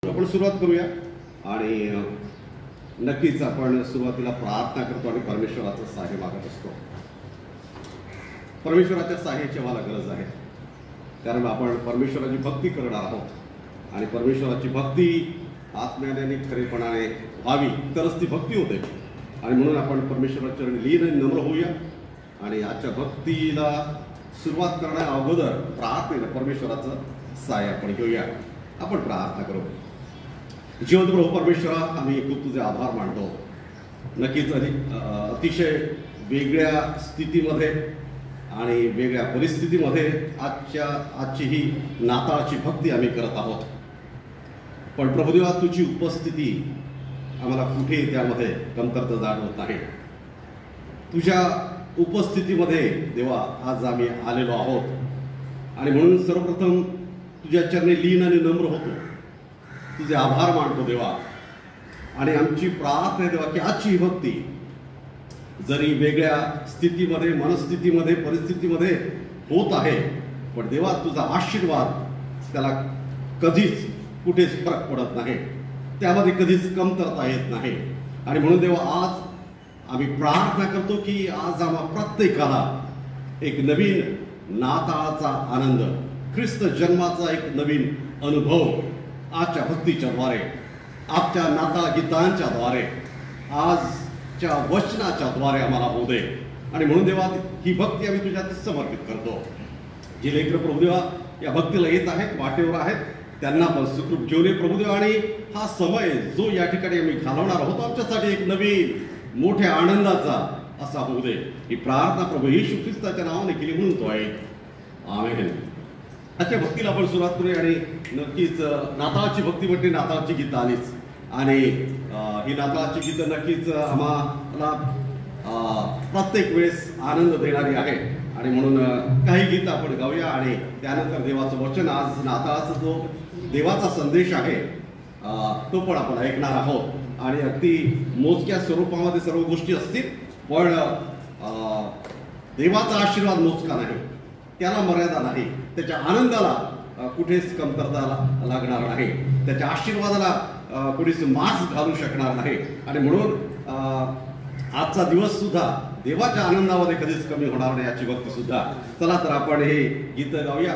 आपण सुरुवात करूया आणि नक्कीच आपण सुरुवातीला प्रार्थना करतो आणि परमेश्वराचं सहाय्य मागत असतो. परमेश्वराच्या सहाय्याची मला गरज आहे, कारण आपण परमेश्वराची भक्ती करणार आहोत आणि परमेश्वराची भक्ती आत्म्याने आणि खरेपणाने व्हावी तरच ती भक्ती होते. आणि म्हणून आपण परमेश्वराच्या लीन आणि नम्र होऊया आणि आजच्या भक्तीला सुरुवात करण्या अगोदर प्रार्थनेला परमेश्वराचं सहाय्य आपण घेऊया. आपण प्रार्थना करू. जिवंत प्रभू परमेश्वरा, आम्ही खूप तुझे आभार मानतो. नक्कीच अतिशय वेगळ्या स्थितीमध्ये आणि वेगळ्या परिस्थितीमध्ये आजची ही नाताळाची भक्ती आम्ही करत आहोत. पण प्रभुदेवा, तुझी उपस्थिती आम्हाला कुठे त्यामध्ये कमतरता जाणवत नाही. तुझ्या उपस्थितीमध्ये देवा आज आम्ही आलेलो आहोत आणि म्हणून सर्वप्रथम तुझ्या चरणी लीन आणि नम्र होतो. तुझे आभार मानतो देवा. आणि आमची प्रार्थना देवा की आजची ही भक्ती जरी वेगळ्या स्थितीमध्ये, मनस्थितीमध्ये, परिस्थितीमध्ये होत आहे, पण देवा तुझा आशीर्वाद त्याला कधीच कुठेच फरक पडत नाही, त्यामध्ये कधीच कमतरता येत नाही. आणि म्हणून देवा आज आम्ही प्रार्थना करतो की आज आम्हा प्रत्येकाला एक नवीन नाताळाचा आनंद, ख्रिस्त जन्माचा एक नवीन अनुभव आजच्या भक्तीच्या द्वारे, आजच्या नाताळ गीतांच्या द्वारे, आजच्या वचनाच्या द्वारे आम्हाला होऊ दे. आणि म्हणून देवा ही भक्ती आम्ही तुझ्या समर्पित करतो. जे लेकरं प्रभुदेवा या भक्तीला येत आहेत, वाटेवर आहेत, त्यांना पण सुखरूप ठेवले प्रभुदेवा. आणि हा समय जो या ठिकाणी आम्ही घालवणार आहोत आमच्यासाठी एक नवीन मोठ्या आनंदाचा असा होऊ दे. ही प्रार्थना प्रभू येशू ख्रिस्ताच्या नावाने केली म्हणून तो आहे. आमेन. आजच्या भक्तीला आपण सुरुवात करूया. आणि नक्कीच नाताळाची भक्ती म्हणजे नाताळची गीतं आलीच आणि ही नाताळाची गीतं नक्कीच आम्हाला प्रत्येक वेळेस आनंद देणारी आहे. आणि म्हणून काही गीतं आपण गाऊया आणि त्यानंतर देवाचं वचन, आज नाताळाचा जो देवाचा संदेश आहे तो पण आपण ऐकणार आहोत. आणि अगदी मोजक्या स्वरूपामध्ये सर्व गोष्टी असतील, पण देवाचा आशीर्वाद मोजका नाही, त्याला मर्यादा नाही, त्याच्या आनंदाला कुठेच कमतरता लागणार नाही, त्याच्या आशीर्वादाला कुठेच मास घालू शकणार नाही. आणि म्हणून आजचा दिवस सुद्धा देवाच्या आनंदामध्ये कधीच कमी होणार नाही, याची भक्ती सुद्धा. चला तर आपण हे गीत गाऊया.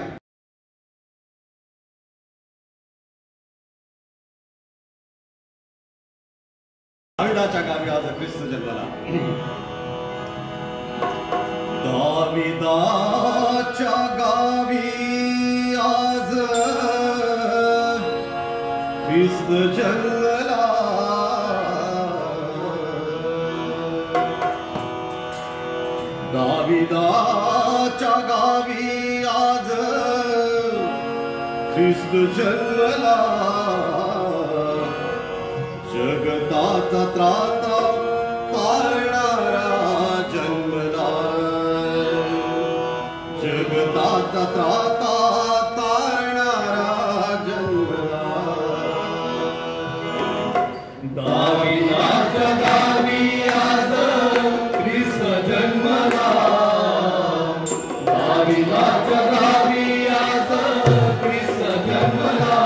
दाविदाच्या गावी आज ख्रिस्त जन्माला. दाविदाच्या गावी आज ख्रिस्त जन्मला. दाविदाच्या गावी आज ख्रिस्त जन्मला. जगताचा त्राता तारणारा जन्मला. जगताचा त्राता तारणारा जन्मला. दाविदाच्या गावी आज ख्रिस्त जन्मला. दाविदाच्या गावी आज ख्रिस्त जन्मला.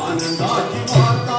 आनंदाची वार्ता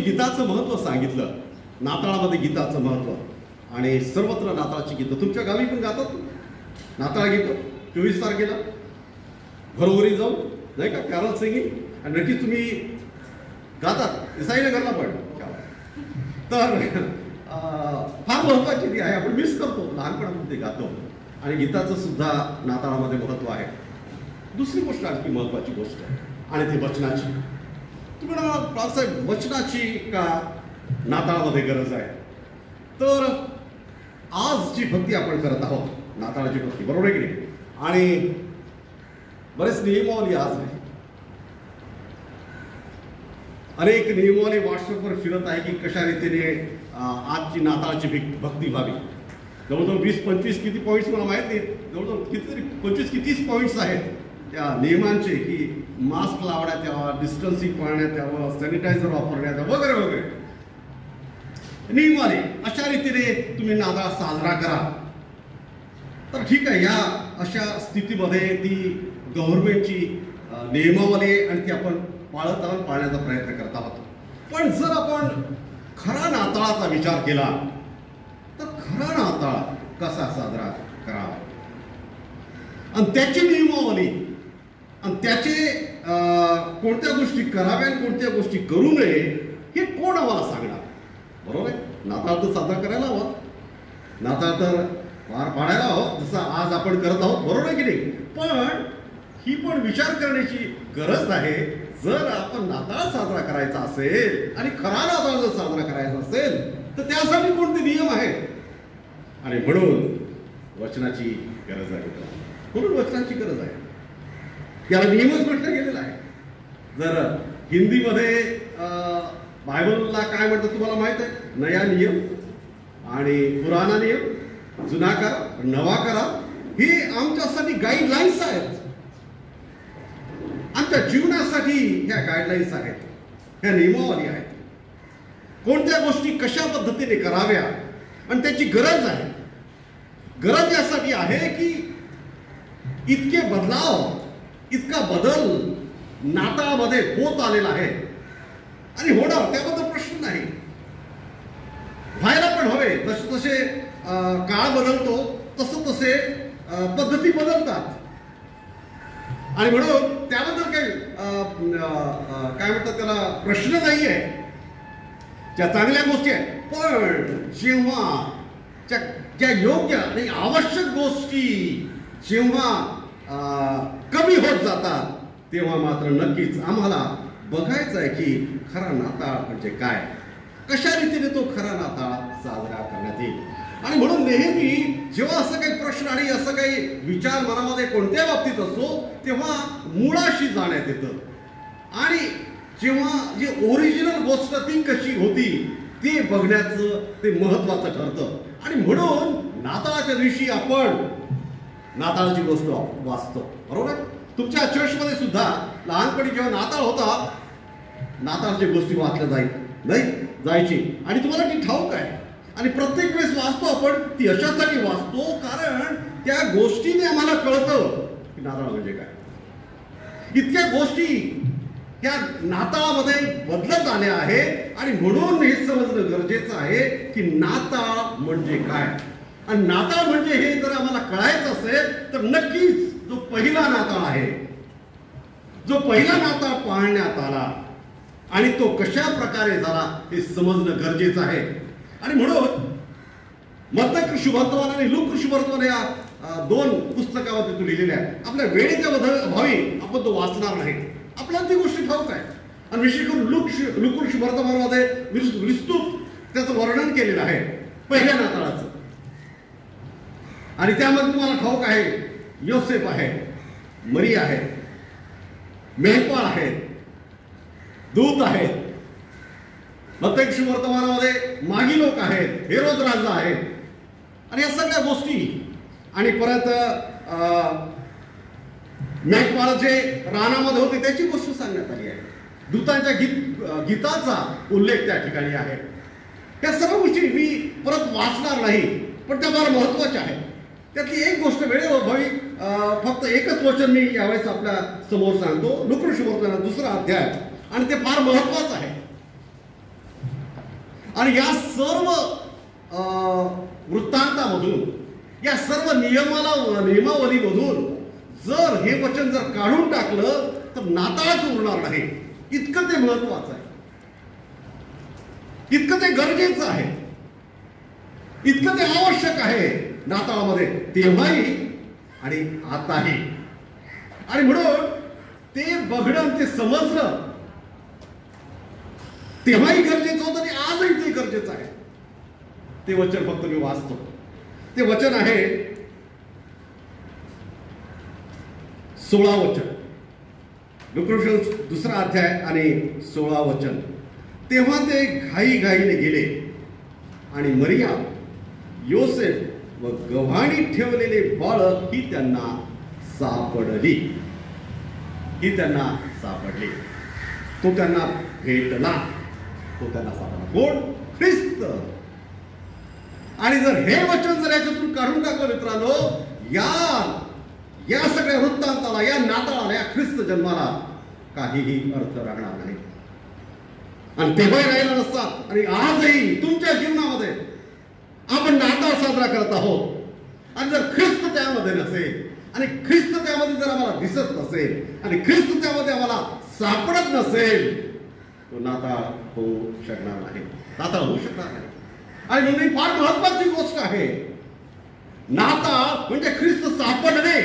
गीताचं महत्त्व सांगितलं, नाताळामध्ये गीताचं महत्त्व आणि सर्वत्र नाताळाची गीतं. तुमच्या गावी पण गातात नाताळ गीतं 24 तारखेला घरोघरी जाऊन, नाही का, कॅरल सिंगिंग, आणि नक्कीच तुम्ही गातात साईनगरला पण. तर फार महत्त्वाची ती आहे, आपण मिस करतो, लहानपणामध्ये गातो. आणि गीताचं सुद्धा नाताळामध्ये महत्त्व आहे. दुसरी गोष्ट, आणखी महत्त्वाची गोष्ट आहे, आणि ती वचनाची. तुम्ही म्हणाला बाळासाहेब वचनाची का नाताळामध्ये गरज आहे? तर आज जी भक्ती आपण करत आहोत, नाताळाची भक्ती, बरोबर आहे की नाही? आणि बरेच नियमावली आज आहे, अनेक नियमावली व्हॉट्सअपवर फिरत आहे की कशा रीतीने आजची नाताळाची भक्ती व्हावी. जवळजवळ 20-25 किती पॉईंट्स मला माहीत नाही, जवळजवळ कितीतरी 25 की 30 पॉईंट्स आहेत त्या नियमांचे, की मास्क लावण्यात यावं, डिस्टन्सिंग पाळण्यात यावं, सॅनिटायझर वापरण्यात यावं, वगैरे वगैरे नियमावली. अशा रीतीने तुम्ही नाताळ साजरा करा. तर ठीक आहे, या अशा स्थितीमध्ये ती गव्हर्नमेंटची नियमावली आणि ती आपण पाळत आहोत, पाळण्याचा प्रयत्न करत आहोत. पण जर आपण खरा नाताळाचा विचार केला तर खरा नाताळ कसा साजरा करावा आणि त्याची नियमावली आणि त्याचे कोणत्या गोष्टी कराव्या आणि कोणत्या गोष्टी करू नये हे कोण आम्हाला सांगणार? बरोबर आहे, नाताळ तर साजरा करायला हवा, नाताळ तर पार पाडायला हवं, जसं आज आपण करत आहोत, बरोबर आहे की नाही? पण ही पण विचार करण्याची गरज आहे, जर आपण नाताळ साजरा करायचा असेल आणि खरा नाताळ जर साजरा करायचा असेल तर त्यासाठी कोणते नियम आहेत? आणि म्हणून वचनाची गरज आहे. म्हणून वचनाची गरज आहे, याला नियमच म्हटलं गेलेला आहे. जर हिंदीमध्ये बायबलला काय म्हणतात तुम्हाला माहित आहे? नया नियम आणि पुराणा नियम, जुना करा, नवा करा, हे आमच्यासाठी गाईडलाईन्स आहेत, आमच्या जीवनासाठी ह्या गाईडलाईन्स आहेत, ह्या नियमावली आहेत. कोणत्या गोष्टी कशा पद्धतीने कराव्या आणि त्याची गरज आहे. गरज यासाठी आहे की इतके बदलाव, इतका बदल नाताळामध्ये होत आलेला आहे आणि होणार, त्याबद्दल प्रश्न नाही. व्हायला पण हवे, जसे जसे काळ बदलतो तसं तसे पद्धती बदलतात आणि म्हणून त्याबद्दल काही काय म्हणतात त्याला प्रश्न नाही आहे, ज्या चांगल्या गोष्टी आहेत. पण जेव्हा ज्या योग्य आणि आवश्यक गोष्टी जेव्हा कमी होत जातात तेव्हा मात्र नक्कीच आम्हाला बघायचं आहे की खरा नाताळ म्हणजे काय, कशा रीतीने तो खरा नाताळ साजरा करण्यात येईल. आणि म्हणून नेहमी जेव्हा असं काही प्रश्न आणि असं काही विचार मनामध्ये कोणत्या बाबतीत असतो तेव्हा मुळाशी जाण्यात येतं आणि जेव्हा जी ओरिजिनल गोष्ट ती कशी होती ते बघण्याचं ते महत्त्वाचं ठरतं. आणि म्हणून नाताळाच्या दिवशी आपण नाताळाची गोष्ट वाचतो, बरोबर? तुमच्या चर्चमध्ये सुद्धा लहानपणी जेव्हा नाताळ होता नाताळची गोष्टी वाचल्या जायची आणि तुम्हाला ती ठाऊक आहे. आणि प्रत्येक वेळेस वाचतो आपण, ती अशासाठी वाचतो कारण त्या गोष्टीने आम्हाला कळतं की नाताळ म्हणजे काय. इतक्या गोष्टी ह्या नाताळामध्ये बदलत आल्या आहेत आणि म्हणून हे समजणं गरजेचं आहे की नाताळ म्हणजे काय. आणि नाताळ म्हणजे हे जर आम्हाला कळायचं असेल तर नक्कीच जो पहिला नाताळ आहे, जो पहिला नाताळ पाळण्यात आला आणि तो कशा प्रकारे झाला हे समजणं गरजेचं आहे. आणि म्हणून मत्तय शुभवर्तमान आणि लूक शुभवर्तमान या दोन पुस्तकामध्ये तो लिहिलेल्या आहे. आपल्या वेळेच्या अभावी आपण तो वाचणार नाही, आपल्याला ती गोष्ट ठाऊक आहे. आणि विशेष करून लूक शुभवर्तमानामध्ये विस्तृत त्याचं वर्णन केलेलं आहे पहिल्या नाताळाचं. आणि त्यामध्ये तुम्हाला ठाऊक आहे योसेफ आहे, मरिया आहे, मेहपाळ आहेत, दूत आहेत, मत्तय शुभवर्तमानामध्ये मागी लोक आहेत, हेरोद राजा आहेत आणि या सगळ्या गोष्टी. आणि परत मेहपाळ जे रानामध्ये होते त्याची गोष्ट सांगण्यात आली आहे. दूतांच्या गीताचा उल्लेख त्या ठिकाणी आहे. या सर्व गोष्टी मी परत वाचणार नाही, पण त्या फार महत्वाच्या आहेत. त्यातली एक गोष्ट वेळेअभावी फक्त एकच वचन मी यावेळेस आपल्या समोर सांगतो. लूक शुभवर्तमान 2रा अध्याय, आणि ते फार महत्वाचं आहे. आणि या सर्व वृत्तांतामधून, या सर्व नियमावलीमधून जर हे वचन जर काढून टाकलं तर नाताळच उरणार नाही. इतकं ते महत्वाचं आहे, इतकं ते गरजेचं आहे, इतकं ते आवश्यक आहे नाताळामध्ये, तेव्हाही आणि आताही. आणि म्हणून ते बघणं, ते समजणं तेव्हाही गरजेचं होतं आणि आजही ते गरजेचं आहे. ते वचन फक्त मी वाचतो. ते वचन आहे 16 वचन, लूक 2रा अध्याय आणि 16 वचन. तेव्हा ते घाईघाईने गेले आणि मरिया, योसेफ व गव्हाणी ठेवलेले बाळक ही त्यांना सापडली. ही त्यांना सापडली. तो त्यांना भेटला, तो त्यांना सापडला. कोण? ख्रिस्त. आणि जर हे वचन जर याच्यातून काढून टाकलं मित्रांनो, या सगळ्या वृत्तांताला, या नाताळाला, या ख्रिस्त जन्माला काहीही अर्थ राहणार नाही. आणि तेव्हाही राहिला नसता. आणि आजही तुमच्या जीवनामध्ये आपण नाताळ साजरा करत आहोत आणि जर ख्रिस्त त्यामध्ये नसेल आणि ख्रिस्त त्यामध्ये जर आम्हाला दिसत नसेल आणि ख्रिस्त त्यामध्ये आम्हाला सापडत नसेल, तो नाताळ होऊ शकणार नाही. नाताळ होऊ शकणार नाही. आणि म्हणून फार महत्वाची गोष्ट आहे, नाताळ म्हणजे ख्रिस्त सापडणे.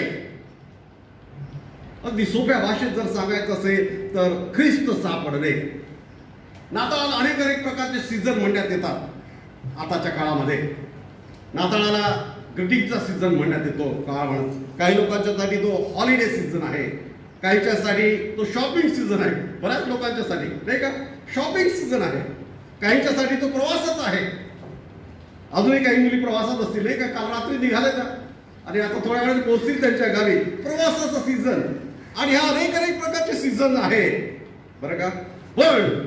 अगदी सोप्या भाषेत जर सांगायचं असेल तर ख्रिस्त सापडणे. नाताळाला अनेक प्रकारचे सीझन म्हणण्यात येतात. आताच्या काळामध्ये नाताळाला ग्रीटिंगचा सीझन म्हणण्यात येतो. काही लोकांच्यासाठी तो हॉलिडे सीझन आहे, काहींच्यासाठी तो शॉपिंग सीझन आहे. बऱ्याच लोकांच्यासाठी नाही का शॉपिंग सीझन आहे. काहींच्यासाठी तो प्रवासाचा आहे. अजूनही काही मुली प्रवासात असतील नाही का, काल रात्री निघाले का आणि आता थोड्या वेळाने पोहोचतील त्यांच्या गावी. प्रवासाचा सीझन. आणि हा अनेक प्रकारचे सीझन आहे बरं का. पण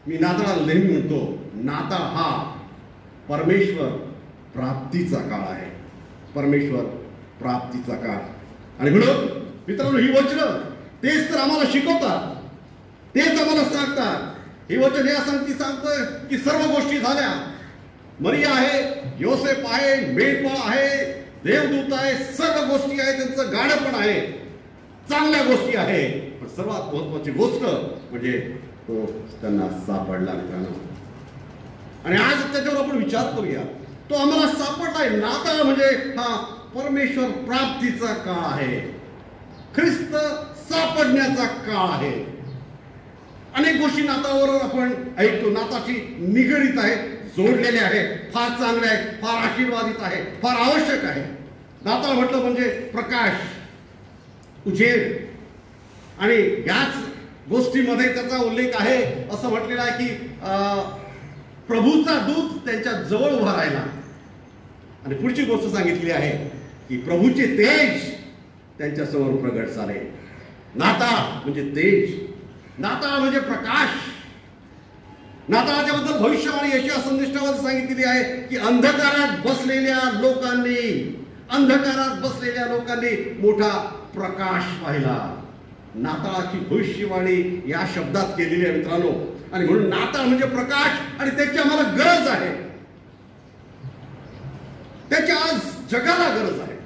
मी नाताळाला नेहमी म्हणतो, नाताळ हा परमेश्वर प्राप्तीचा काळ आहे. परमेश्वर प्राप्तीचा काळ. आणि म्हणून मित्रांनो, ही वचनं तेच तर आम्हाला शिकवतात, तेच आम्हाला सांगतात. ही वचन या सांगतोय की सर्व गोष्टी झाल्या. मरिया आहे, योसेफ आहे, मेहपाळ आहे, देवदूत आहे, सर्व गोष्टी आहे. त्यांचं गाणं पण आहे, चांगल्या गोष्टी आहे. पण सर्वात महत्वाची गोष्ट म्हणजे तो त्यांना सापडला मित्रांनो. आणि आज त्याच्यावर आपण विचार करूया. तो आम्हाला सापडलाय. नाताळ म्हणजे हा परमेश्वर प्राप्तीचा काळ आहे, ख्रिस्त सापडण्याचा काळ आहे. अनेक गोष्टी नाताळाबरोबर आपण ऐकतो, नाताची निगडीत आहे, जोडलेले आहे, फार चांगले आहे, फार आशीर्वादित आहे, फार आवश्यक आहे. नाताळ म्हटलं म्हणजे प्रकाश, उजेड. आणि याच गोष्टीमध्ये त्याचा उल्लेख आहे. असं म्हटलेलं आहे की प्रभूचा दूत त्यांच्या जवळ उभा राहिला. आणि पुढची गोष्ट सांगितली आहे की प्रभूचे तेज त्यांच्या समोर प्रगट झाले. नाताळ म्हणजे तेज, नाताळ म्हणजे प्रकाश. नाताळाच्या बद्दल भविष्यवाणी यशाया संदेशामध्ये सांगितलेली आहे की अंधकारात बसलेल्या लोकांनी अंधकारात बसलेल्या लोकांनी मोठा प्रकाश पाहिला. नाताळाची भविष्यवाणी या शब्दात केलेली आहे मित्रांनो. आणि म्हणून नाताळ म्हणजे प्रकाश, आणि त्याची आम्हाला गरज आहे. त्याची आज जगाला गरज आहे.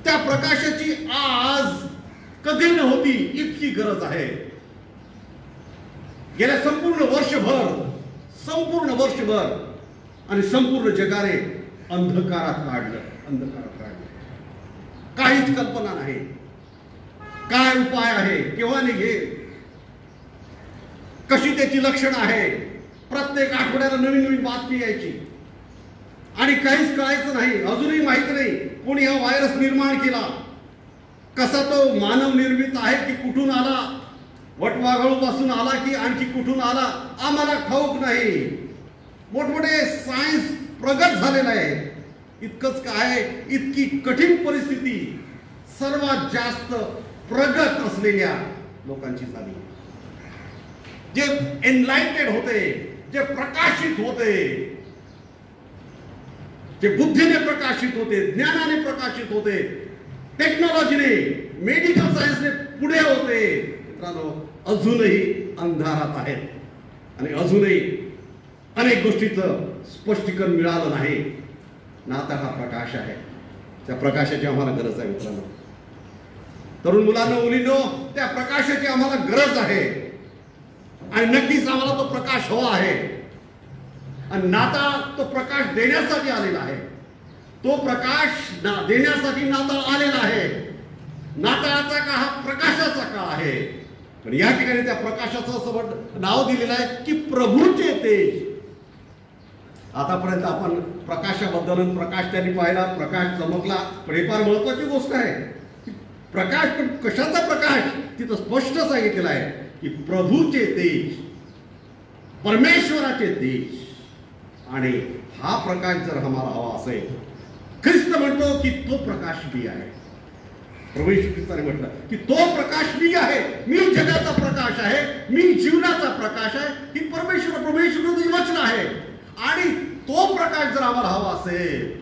त्या प्रकाशाची आज कधी नव्हती इतकी गरज आहे. गेल्या संपूर्ण वर्षभर आणि संपूर्ण जगाने अंधकारात काढलं. काहीच कल्पना नाही. काय उपाय आहे, केव्हा निघेल, कशी त्याची लक्षणं आहे. प्रत्येक आठवड्याला नवीन बातमी यायची आणि काहीच कळायचं नाही. अजूनही माहित नाही कोणी हा व्हायरस निर्माण केला, कसा तो मानव निर्मित आहे की कुठून आला, वटवाघळूपासून आला की आणखी कुठून आला, आम्हाला ठाऊक नाही. मोठमोठे सायन्स प्रगत झालेलं आहे. इतकंच काय, इतकी कठीण परिस्थिती सर्वात जास्त प्रगत असलेल्या लोकांची झाली. जे एनलाइटेड होते, जे प्रकाशित होते, जे बुद्धीने प्रकाशित होते, ज्ञानाने प्रकाशित होते, टेक्नॉलॉजीने, मेडिकल सायन्सने पुढे होते, मित्रांनो अजूनही अंधारात आहेत आणि अजूनही अनेक गोष्टीचं स्पष्टीकरण मिळालं नाही. नाताळ हा प्रकाश आहे. त्या प्रकाशाची आम्हाला गरज आहे मित्रांनो. तरुण मुलांनो, मुलींनो, त्या प्रकाशाची आम्हाला गरज आहे आणि नक्कीच आम्हाला तो प्रकाश हवा आहे. आणि नाताळ तो प्रकाश देण्यासाठी आलेला आहे. तो प्रकाश देण्यासाठी नाताळ आलेला आहे. नाताळाचा काळ हा प्रकाशाचा काळ आहे. पण या ठिकाणी त्या प्रकाशाचं असं नाव दिलेलं आहे की प्रभूचे तेज. आतापर्यंत आपण प्रकाशाबद्दल, प्रकाश त्यांनी पाहिला, प्रकाश चमकला, पण हे फार महत्वाची गोष्ट आहे. प्रकाश, पण कशाचा प्रकाश तिथं स्पष्ट सांगितलेलं आहे की प्रभूचे तेज, परमेश्वराचे तेज. आणि हा प्रकाश जर आम्हाला हवा असेल, ख्रिस्त म्हणतो की तो प्रकाश मी आहे. प्रभू येशू ख्रिस्ताने म्हटलं की तो प्रकाश मी आहे, मी जगाचा प्रकाश आहे, मी जीवनाचा प्रकाश आहे. ही परमेश्वराचं वचन आहे. आणि तो प्रकाश जर आम्हाला हवा असेल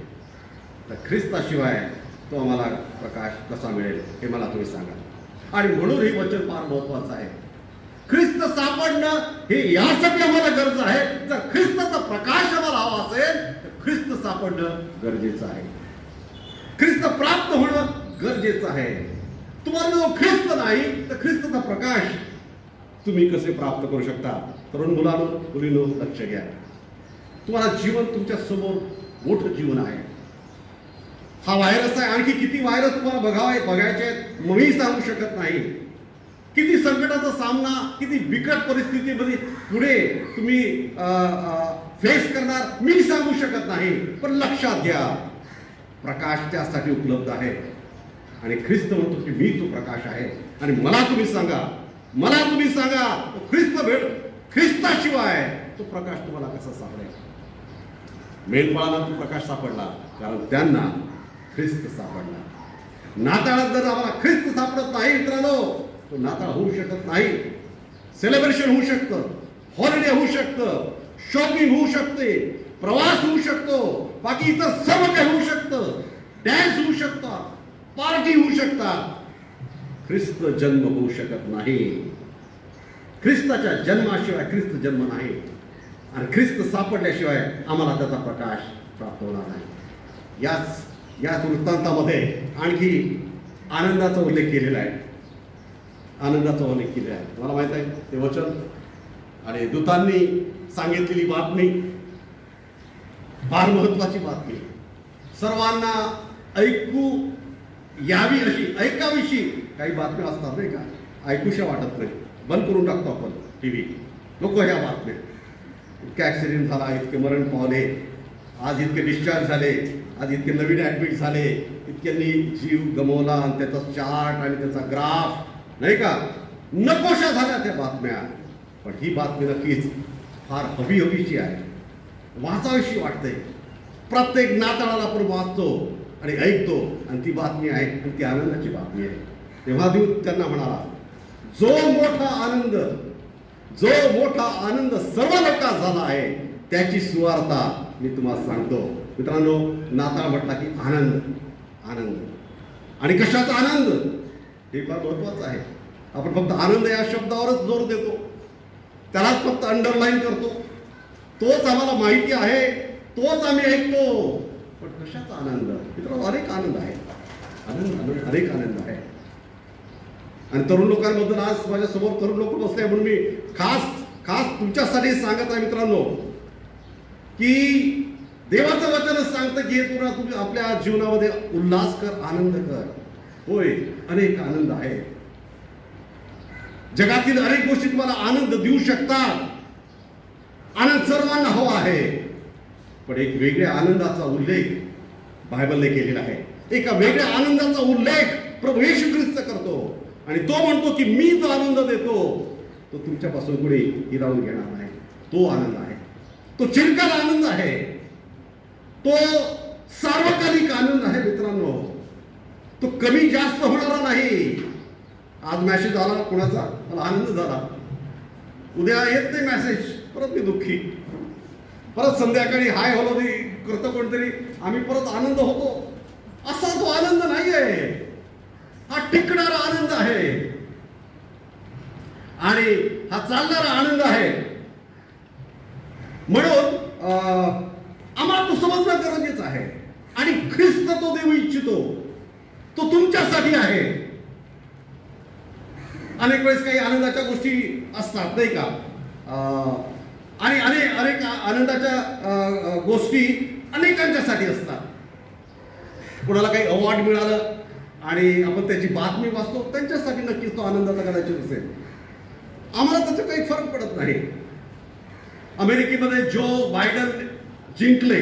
तर ख्रिस्ताशिवाय तो आम्हाला प्रकाश कसा मिळेल हे मला तुम्ही सांगा. आणि म्हणून हे वचन फार महत्वाचं आहे. ख्रिस्त सापडणं हे यासाठी आम्हाला गरज आहे. जर ख्रिस्ताचा प्रकाश आम्हाला हवा असेल तर ख्रिस्त सापडणं गरजेचं आहे. ख्रिस्त प्राप्त होणं गरजेचं आहे. तुम्हाला जो ख्रिस्त नाही तर ख्रिस्ताचा प्रकाश तुम्ही कसे प्राप्त करू शकता. तरुण मुलांनो, मुलींनो, लक्ष घ्या. तुम्हाला जीवन तुमच्या समोर मोठं जीवन आहे. हा व्हायरस आहे. आणखी किती व्हायरस तुम्हाला बघायचे आहेत मी सांगू शकत नाही. किती संकटाचा सामना, किती बिकट परिस्थितीमध्ये पुढे तुम्ही फेस करणार मी सांगू शकत नाही. पण लक्षात घ्या, प्रकाश त्यासाठी उपलब्ध आहे. आणि ख्रिस्त म्हणतो की मी तो प्रकाश आहे. आणि मला तुम्ही सांगा, तो ख्रिस्ताशिवाय तो प्रकाश तुम्हाला कसा सापडेल. मेंढपाळांना तो प्रकाश सापडला कारण त्यांना ख्रिस्त सापडला. नाताळात जर आम्हाला ख्रिस्त सापडत नाही मित्रांनो, तो नाताळ होऊ शकत नाही. सेलिब्रेशन होऊ शकतं, हॉलिडे होऊ शकतं, शॉपिंग होऊ शकते, प्रवास होऊ शकतो, बाकी इतर सर्व काही होऊ शकतं, डॅन्स होऊ शकतात, पार्टी होऊ शकतात. ख्रिस्त जन्म होऊ शकत नाही. ख्रिस्ताच्या जन्माशिवाय ख्रिस्त जन्म नाही. आणि ख्रिस्त सापडल्याशिवाय आम्हाला त्याचा प्रकाश प्राप्त होणार नाही. याच वृत्तांतामध्ये आणखी आनंदाचा उल्लेख केलेला आहे. मला माहित आहे ते वचन आणि दूतांनी सांगितलेली बातमी फार महत्वाची बातमी. सर्वांना ऐकू यावी अशी, ऐकावीशी काही बातम्या असतात नाही का, ऐकूशा वाटत नाही, बंद करून टाकतो आपण टीव्ही, नको ह्या बातम्या. इतका ॲक्सिडेंट झाला, इतके मरण पावले, आज इतके डिस्चार्ज झाले, आज इतके नवीन ॲडमिट झाले, इतक्यांनी जीव गमवला आणि त्याचा चार्ट आणि त्याचा ग्राफ नाही का, नकोशा झाल्या त्या बातम्या. पण ही बातमी नक्कीच फार हवीची आहे, वाचावीशी वाटते. प्रत्येक नाताळाला आपण वाचतो आणि ऐकतो आणि ती बातमी आहे आणि ती आनंदाची बातमी आहे. तेव्हा दूत त्यांना म्हणाला, जो मोठा आनंद सर्व लोकांना झाला आहे त्याची सुवार्ता मी तुम्हाला सांगतो. मित्रांनो, नाताळ म्हटला की आनंद, आनंद. आणि कशाचा आनंद हे फार महत्वाचं आहे. आपण फक्त आनंद या शब्दावरच जोर देतो, त्यालाच फक्त अंडरलाईन करतो. तोच आम्हाला माहिती आहे, तोच आम्ही ऐकतो. पण कशाचा आनंद मित्रांनो? अनेक आनंद आहे, आनंद अनेक आनंद आहे. आणि तरुण लोकांबद्दल आज माझ्यासमोर तरुण लोक बसले म्हणून मी खास तुमच्यासाठी सांगत आहे मित्रांनो, की देवाचं वचनच सांगतं की हे तुम्ही आपल्या जीवनामध्ये उल्हास कर, आनंद कर. होय, अनेक आनंद आहे. जगातील अनेक गोष्टी तुम्हाला आनंद देऊ शकतात. आनंद सर्वांना हवा आहे, पण एक वेगळ्या आनंदाचा उल्लेख बायबलने केलेला आहे. एका वेगळ्या आनंदाचा उल्लेख प्रभू येशू ख्रिस्त करतो आणि तो म्हणतो की मी जो आनंद देतो तो तुमच्यापासून कुणी हिरावून घेणार नाही. तो आनंद आहे, तो चिरकाल आनंद आहे, तो सार्वकालिक आनंद आहे मित्रांनो. तो कमी जास्त होणारा नाही. आज मेसेज आला कोणाचा, मला आनंद झाला, उद्या येत नाही मेसेज, परत मी दुःखी, परत संध्याकाळी हाय हॅलो करतो कोणतरी, आम्ही परत आनंद होतो. असा तो आनंद नाही आहे, हा टिकणारा आनंद आहे आणि हा चालणारा आनंद आहे. म्हणून आम्हाला तो समजणं गरजेचं आहे. आणि ख्रिस्त तो देऊ इच्छितो, तो तुमच्यासाठी आहे. अनेक वेळेस काही आनंदाच्या गोष्टी असतात नाही का, आणि अनेक आनंदाच्या गोष्टी अनेकांच्यासाठी असतात. कोणाला काही अवॉर्ड मिळालं आणि आपण त्याची बातमी वाचतो, त्यांच्यासाठी नक्कीच तो आनंदाचा कदाचित असेल. आम्हाला त्याचा काही फरक पडत नाही. अमेरिकेमध्ये जो बायडन जिंकले,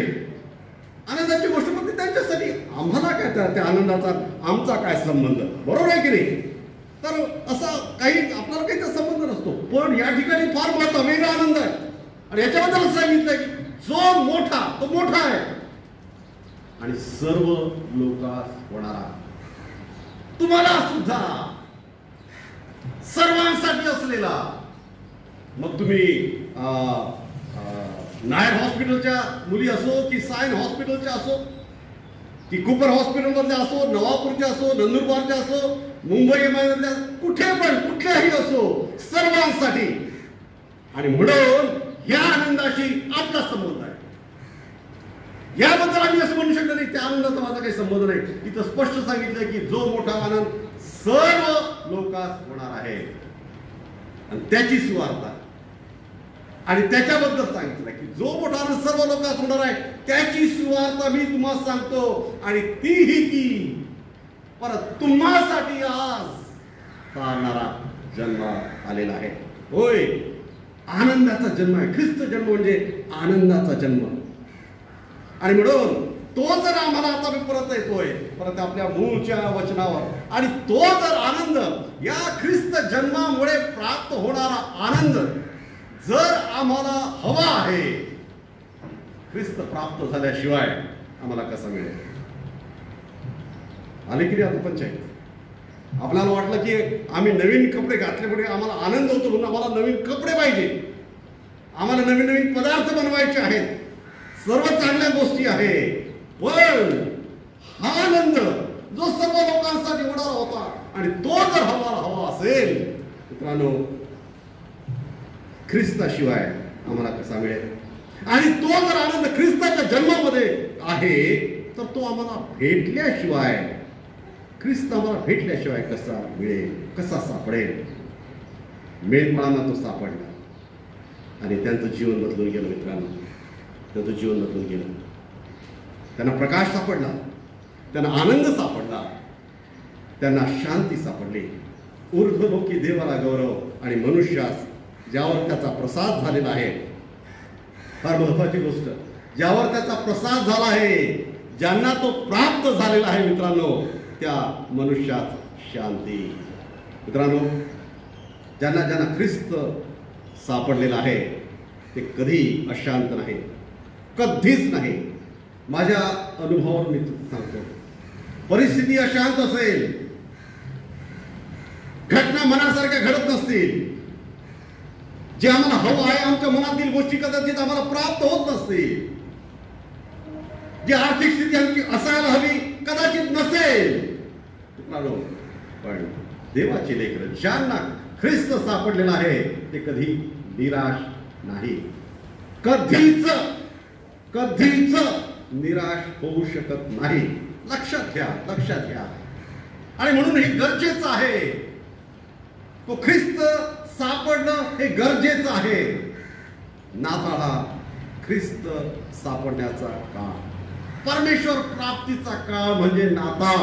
आनंदाची गोष्ट फक्त त्यांच्यासाठी. आम्हाला काय त्या आनंदाचा आमचा काय संबंध, बरोबर आहे की नाही? तर असा काही आपल्याला काही त्याचा संबंध नसतो. पण या ठिकाणी फार मोठा वेगळा आनंद आहे आणि याच्याबद्दल सांगितलंय की जो मोठा तो मोठा आहे आणि सर्व लोकांस होणारा, तुम्हाला सुद्धा सर्वांसाठी असलेला. मग तुम्ही नायर हॉस्पिटलच्या मुली असो की सायन हॉस्पिटलच्या असो की कुपर हॉस्पिटलमधल्या असो, नवापूरच्या असो, नंदुरबारच्या असो, मुंबई एमआयमधल्या, कुठे पण कुठल्याही असो, सर्वांसाठी. आणि म्हणून या आनंदाशी आपला संबंध आहे. याबद्दल आम्ही असं म्हणू शकतो नाही त्या आनंदाचा माझा काही संबंध नाही. इथं स्पष्ट सांगितलं की जो मोठा आनंद सर्व लोकांस होणार आहे आणि त्याची सुवार्ता. आणि त्याच्याबद्दल सांगितलं की जो मोठा आनंद सर्व लोकांस होणार आहे त्याची सुवार्ता मी तुम्हाला सांगतो. आणि ती परत तुम्हासाठी आज पाहणारा जन्म आलेला आहे. होय, आनंदाचा जन्म आहे. ख्रिस्त जन्म म्हणजे आनंदाचा जन्म. आणि म्हणून तो जर आम्हाला आता मी परत येतोय परत आपल्या मूळच्या वचनावर, आणि तो जर आनंद, या ख्रिस्त जन्मामुळे प्राप्त होणारा आनंद जर आम्हाला हवा आहे, ख्रिस्त प्राप्त झाल्याशिवाय आम्हाला कसा मिळेल? आले की आता पंचायत. आपल्याला वाटलं की आम्ही नवीन कपडे घातल्यामुळे आम्हाला आनंद होतो म्हणून आम्हाला नवीन कपडे पाहिजे, आम्हाला नवीन नवीन पदार्थ बनवायचे आहेत, सर्व चांगल्या गोष्टी आहे. पण हा आनंद जो सर्व लोकांसाठी होणारा होता आणि तो जर हवा असेल मित्रांनो, ख्रिस्ताशिवाय आम्हाला कसा मिळेल? आणि तो जर आनंद ख्रिस्ताच्या जन्मामध्ये आहे तर तो आम्हाला भेटल्याशिवाय, ख्रिस्त आम्हाला भेटल्याशिवाय कसा मिळेल, कसा सापडेल? मेंढपाळांना तो सापडला आणि त्यांचं जीवन बदलून गेलं मित्रांनो. त्यांचं जीवन बदलून गेलं. त्यांना प्रकाश सापडला, त्यांना आनंद सापडला, त्यांना शांती सापडली. ऊर्ध्वलोकी देवाला गौरव आणि मनुष्यास ज्यावर त्याचा प्रसाद झालेला आहे, फार महत्वाची गोष्ट, ज्यावर त्याचा प्रसाद झाला आहे, ज्यांना तो प्राप्त झालेला आहे मित्रांनो, त्या मनुष्यात शांती. मित्रांनो, ज्यांना ख्रिस्त सापडलेला आहे ते कधी अशांत नाही, कधीच नाही. माझ्या अनुभवावर मी सांगतो, परिस्थिती अशांत असेल, घटना मनासारख्या घडत नसतील, जे आम्हाला हवं आहे आमच्या मनातील गोष्टी कदाचित आम्हाला प्राप्त होत नसतील, जी आर्थिक स्थिती आमची असायला हवी कदाचित नसेल, पण देवाचे लेकरं ज्यांना ख्रिस्त सापडलेला आहे ते कधी निराश नाही, कधीच कधीच निराश होऊ शकत नाही. लक्षात घ्या, लक्षात घ्या. आणि म्हणून हे गरजेचं आहे, तो ख्रिस्त सापडणं हे गरजेचं आहे. नाताळ हा ख्रिस्त सापडण्याचा काळ, परमेश्वर प्राप्तीचा काळ म्हणजे नाताळ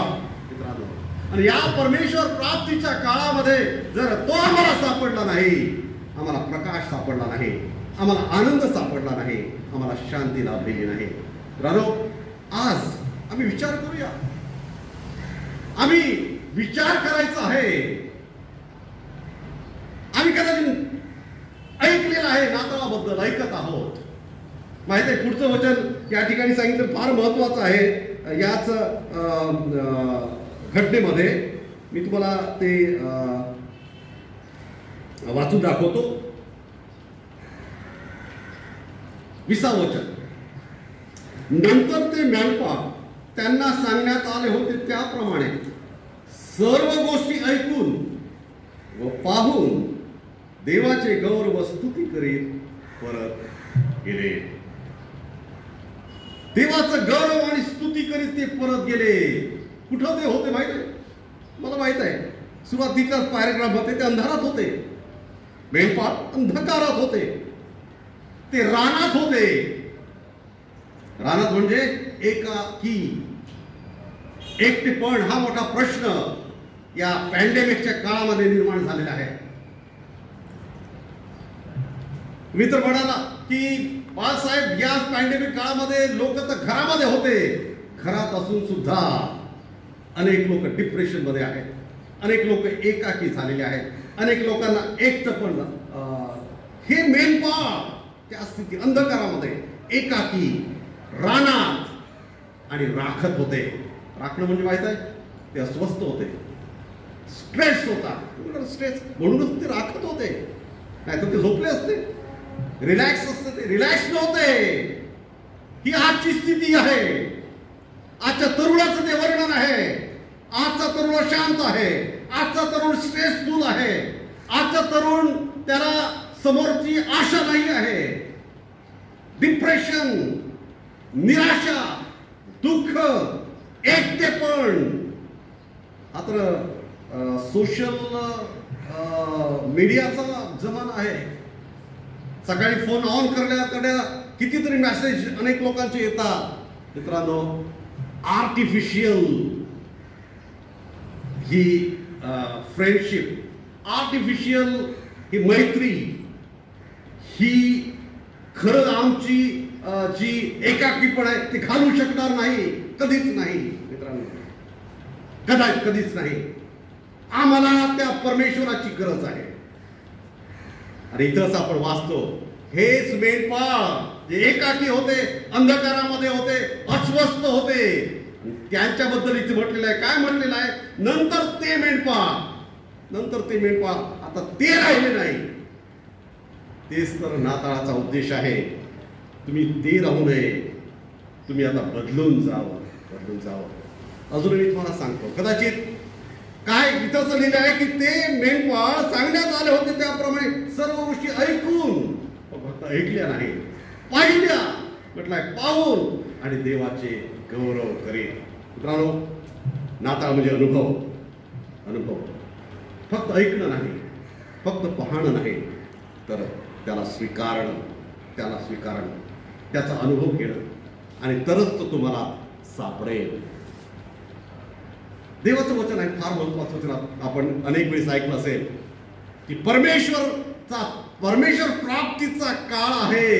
मित्रांनो. आणि या परमेश्वर प्राप्तीच्या काळामध्ये जर तो आम्हाला सापडला नाही, आम्हाला प्रकाश सापडला नाही, आम्हाला आनंद सापडला नाही, आम्हाला शांती लाभलेली नाही. मित्रांनो, आज आम्ही विचार करूया, आम्ही विचार करायचा आहे. आम्ही कदाचित ऐकलेलं आहे, नाताळाबद्दल ऐकत आहोत. माहिती आहे, पुढचं वचन या ठिकाणी सांगितलं फार महत्वाचं आहे. याच घटनेमध्ये मी तुम्हाला ते वाचून दाखवतो. 20 वचन. नंतर ते मेंढपाळ त्यांना सांगण्यात आले होते त्याप्रमाणे सर्व गोष्टी ऐकून व पाहून देवाचे गौरव स्तुती करीत परत गेले. देवाचं गौरव आणि स्तुती करीत ते परत गेले. कुठं ते होते माहित आहे? मला माहित आहे. सुरुवातीच्या पॅराग्राफ होते ते अंधारात होते. मेंढपाळ अंधकारात होते, ते रानात होते. रानात म्हणजे एकाकी, एकटेपण हा मोठा प्रश्न या पॅन्डेमिकच्या काळामध्ये निर्माण झालेला आहे. मी तर म्हणाला की बाळासाहेब, या पॅन्डेमिक काळामध्ये लोक तर घरामध्ये होते, घरात असून सुद्धा अनेक लोक डिप्रेशन मध्ये आहेत, अनेक लोक एकाकी झालेले आहेत, अनेक लोकांना एकटपण. हे मेंढपाळ त्या स्थिती अंधकारामध्ये एकाकी रानात आणि राखत होते. राखणं म्हणजे माहित आहे, ते अस्वस्थ होते, स्ट्रेस होता. स्ट्रेस म्हणूनच ते राखत होते, नाहीतर ते झोपले असते, रिलॅक्स असते, ते रिलॅक्स नव्हते. ही आजची स्थिती आहे. आजच्या तरुणाचं ते वर्णन आहे. आजचा तरुण शांत आहे, आजचा तरुण स्ट्रेसफुल आहे, आजचा तरुण त्याला समोरची आशा नाही आहे. डिप्रेशन, निराशा, दुःख, एकटेपण. आता सोशल मीडियाचा जमाना आहे. सकाळी फोन ऑन करण्या कितीतरी मेसेज अनेक लोकांचे येतात. मित्रांनो, आर्टिफिशियल ही फ्रेंडशिप, आर्टिफिशियल ही मैत्री, ही खरं आमची जी एकाकीपण आहे ते घालू शकणार नाही, कधीच नाही मित्रांनो, कधीच नाही. आम्हाला त्या परमेश्वराची गरज आहे. आणि इथंच आपण वाचतो, हेच मेंढपाळ जे एकाकी होते, अंधकारामध्ये होते, अस्वस्थ होते, त्यांच्याबद्दल इथे म्हटलेलं आहे. काय म्हटलेलं आहे? नंतर ते मेंढपाळ आता ते राहिले नाही. तेच तर नाताळाचा उद्देश आहे. तुम्ही ते राहू नये, तुम्ही आता बदलून जावं. अजून मी तुम्हाला सांगतो, कदाचित काय इथं लिहिलं आहे की ते मेंढपाळ सांगण्यात आले होते त्याप्रमाणे सर्व गोष्टी ऐकून, फक्त ऐकल्या नाही, पाहिल्या, म्हटलंय पाहून आणि देवाचे गौरव करीत. मित्रांनो, नाताळ म्हणजे अनुभव. फक्त ऐकणं नाही, फक्त पाहणं नाही, तर त्याला स्वीकारणं, त्याचा अनुभव घेणं, आणि तरच तो तुम्हाला सापडेल. देवाचं वचन आहे, फार महत्वाचं वचन. आपण अनेक वेळेस ऐकलं असेल की परमेश्वर प्राप्तीचा काळ आहे,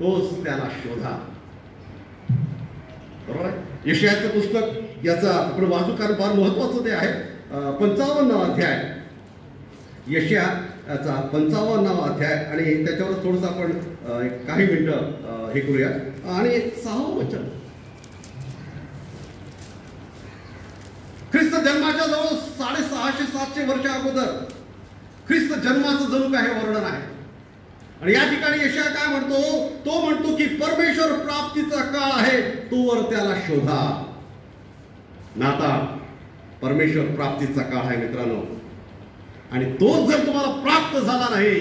तोच त्याला शोधा. बरोबर आहे? यशायाचं पुस्तक याचा आपण वाचू, कारण फार महत्वाचं ते आहे. 55 अध्याय, यशायाचा 55 अध्याय, आणि त्याच्यावर थोडंसं आपण काही मिनिटं हे करूया. आणि 6वं वचन, ख्रिस्त जन्माच्या जवळ 650-700 वर्ष अगोदर ख्रिस्त जन्माचं जणू काय वर्णन आहे. आणि या ठिकाणी यशाया काय म्हणतो? तो म्हणतो की परमेश्वर प्राप्तीचा काळ आहे, तोवर त्याला शोधा. नाता परमेश्वर प्राप्तीचा काळ आहे मित्रांनो, आणि तोच जर तुम्हाला प्राप्त झाला नाही,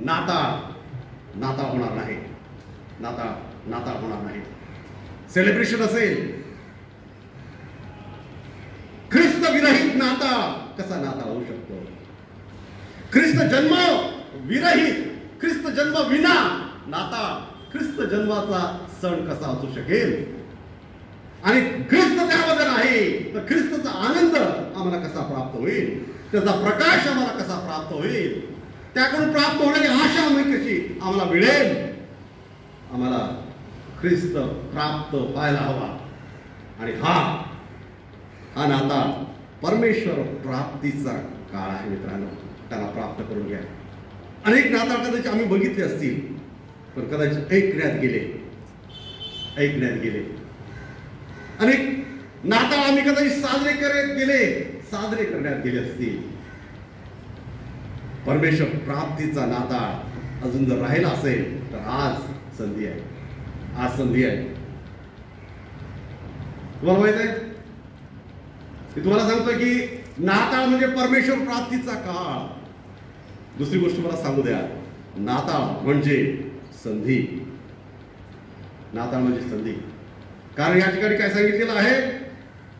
नाता होणार नाही. नाता होणार नाही. सेलिब्रेशन असेल, ख्रिस्त विरहित नाता कसा नाता होऊ शकतो? ख्रिस्त जन्म विरहित, ख्रिस्त जन्म विना नाता, ख्रिस्त जन्माचा सण कसा असू शकेल? आणि ख्रिस्त त्यामध्ये नाही तर ख्रिस्तचा आनंद आम्हाला कसा प्राप्त होईल? त्याचा प्रकाश आम्हाला कसा प्राप्त होईल? त्याकडून प्राप्त होणारी आशा आम्ही कशी आम्हाला मिळेल? आम्हाला ख्रिस्त प्राप्त व्हायला हवा. आणि हा नाता परमेश्वर प्राप्तीचा काळ आहे मित्रांनो. त्याला प्राप्त करून घ्या. अनेक नाता कदाचित आम्ही बघितले असतील, पण कदाचित ऐकण्यात गेले. अनेक नाताळ आम्ही कदाचित साजरे करण्यात गेले असतील. परमेश्वर प्राप्तीचा नाता अजून जर राहिला असेल तर आज संधी आहे. तुम्हाला माहित आहे, मी तुम्हाला सांगतोय की नाताळ म्हणजे परमेश्वर प्राप्तीचा काळ. दुसरी गोष्ट मला सांगू द्या, नाताळ म्हणजे संधी. कारण या ठिकाणी काय सांगितलेलं आहे?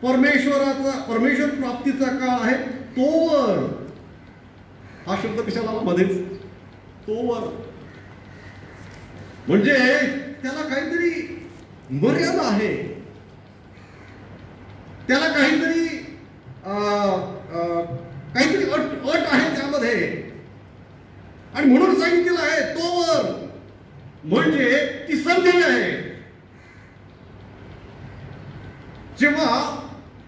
परमेश्वर प्राप्तीचा काळ आहे तोवर. हा शब्द कशाला आला मध्येच? तोवर म्हणजे त्याला काहीतरी मर्यादा आहे, त्याला काहीतरी अट आहे त्यामध्ये. आणि म्हणून सांगितलेलं आहे तोवर, म्हणजे ती संधी आहे. जेव्हा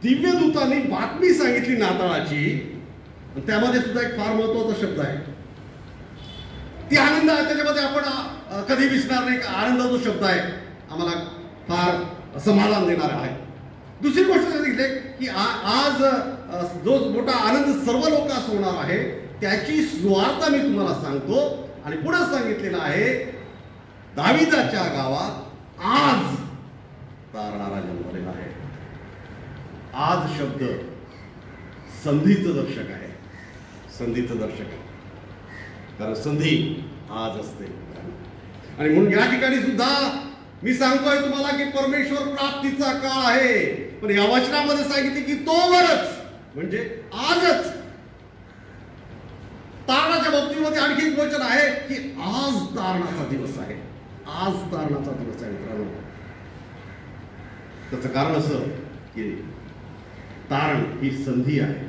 दिव्यदूतांनी बातमी सांगितली नाताळाची, त्यामध्ये सुद्धा एक फार महत्वाचा शब्द आहे. ती आनंद आहे, त्याच्यामध्ये आपण कधी विसरणार नाही. आनंद जो शब्द आहे आम्हाला फार समाधान देणारा आहे. दुसरी गोष्ट सांगितली की आज जो मोठा आनंद सर्व लोकांस होणार आहे त्याची सुवार्ता मी तुम्हाला सांगतो. आणि पुढे सांगितलेलं आहे, दाविदाच्या गावात आज तारणारा जन्मलेला आहे. आज शब्द संधीचं दर्शक आहे. कारण संधी आज असते. आणि म्हणून या ठिकाणी सुद्धा मी सांगतोय तुम्हाला की परमेश्वर प्राप्तीचा काळ आहे. पण या वचनामध्ये सांगितले की तोवरच, म्हणजे आजच. तारणाच्या बाबतीमध्ये आणखी एक वचन आहे की आज तारणाचा दिवस आहे. मित्रांनो, त्याचं कारण असं की तारण ही संधी आहे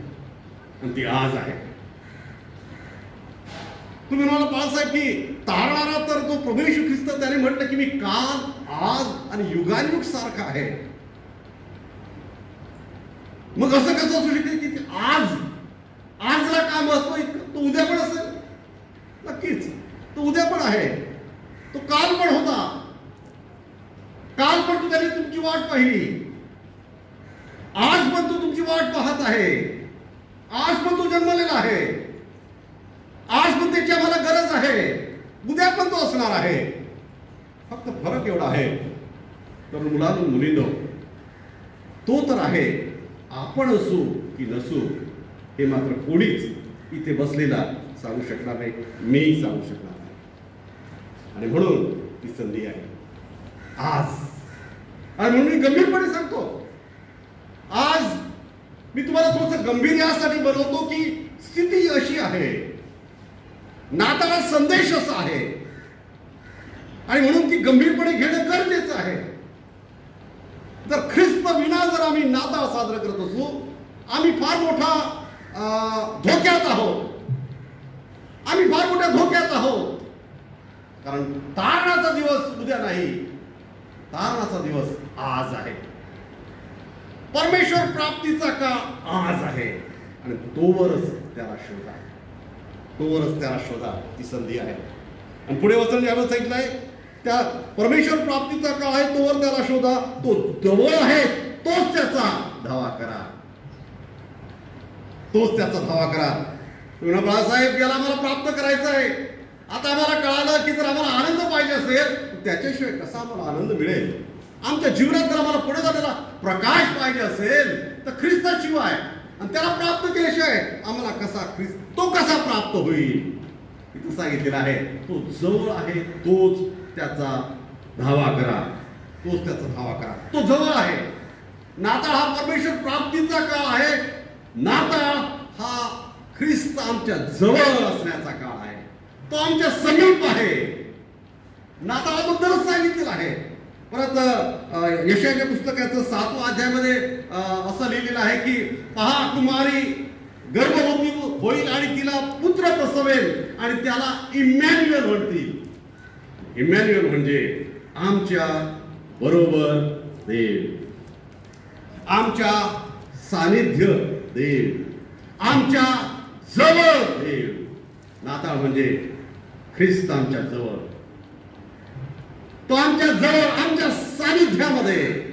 आणि ती आज आहे. तुम्ही मला बाळासाहेब की तारणारा तर तो प्रभू येशू ख्रिस्त, त्याने म्हटलं की मी काल, आज आणि युगानुयुग सारखा आहे. मग असं कसं असू शकेल की आजला काय महत्व इतकं? तो उद्या पण असेल, नक्कीच तो उद्या पण आहे. तो काल पण होता, काल पण तो त्याने तुमची वाट पाहिली, आज पण तो तुमची वाट पाहत आहे. आज पण तो जन्मलेला आहे, आज पण त्याची आम्हाला गरज आहे, उद्या पण तो असणार आहे. फक्त फरक एवढा आहे, तर मुलांनो मुलींनो, तो तर आहे. आपण असू की नसू हे मात्र कोणीच इथे बसलेला सांगू शकणार नाही, मी सांगू शकणार नाही. आणि म्हणून ती संधी आहे आज. आणि म्हणून मी गंभीरपणे सांगतो, आज मी तुम्हाला थोडंसं गंभीर यासाठी बनवतो की स्थिती अशी आहे, नाताळा संदेश असा आहे, आणि म्हणून ती गंभीरपणे घेणं गरजेचं आहे. जर ख्रिस्त विना जर आम्ही नाताळ साजरा करत असू, आम्ही फार मोठा धोक्यात आहोत. कारण तारणाचा दिवस उद्या नाही, तारणाचा दिवस आज आहे. परमेश्वर प्राप्तीचा काळ आज आहे. आणि तोवरच त्याला शोधा, ती संधी आहे. आणि पुढे वचन यावर सांगितलंय, त्या परमेश्वर प्राप्तीचा काळ आहे तोवर त्याला शोधा, तो जवळ आहे, तोच त्याचा धावा करा. बाळासाहेब, याला मला प्राप्त करायचं आहे. आता आम्हाला कळालं की जर आम्हाला आनंद पाहिजे असेल त्याच्याशिवाय कसा आम्हाला आनंद मिळेल. आमच्या जीवनात जर आम्हाला पुढे जाण्याला प्रकाश पाहिजे असेल तर ख्रिस्ताशिवाय आणि त्याला प्राप्त केल्याशिवाय आम्हाला तो कसा प्राप्त होईल. इथं सांगितलेलं आहे तो जवळ आहे, तोच त्याचा धावा करा, तोच त्याचा धावा करा. तो जवळ आहे. नाताळ हा परमेश्वर प्राप्तीचा काळ आहे. नाताळ हा ख्रिस्त आमच्या जवळ असण्याचा काळ आहे. तो आमच्या समीप आहे. नाताळाबद्दलच सांगितलेलं आहे. परत यशाच्या पुस्तकाचं 7व्या अध्यायामध्ये असं लिहिलेलं आहे की पहा, कुमारी गर्भवती होईल आणि तिला पुत्र प्रसवेल आणि त्याला इमॅन्युएल म्हणतील. इमॅन्युएल म्हणजे आमच्या बरोबर देव, आमच्या सानिध्य देव, आमच्या जवळ देव. नाताळ म्हणजे ख्रिस्त आमच्या जवळ, तो आमच्या जवळ, आमच्या सानिध्यामध्ये.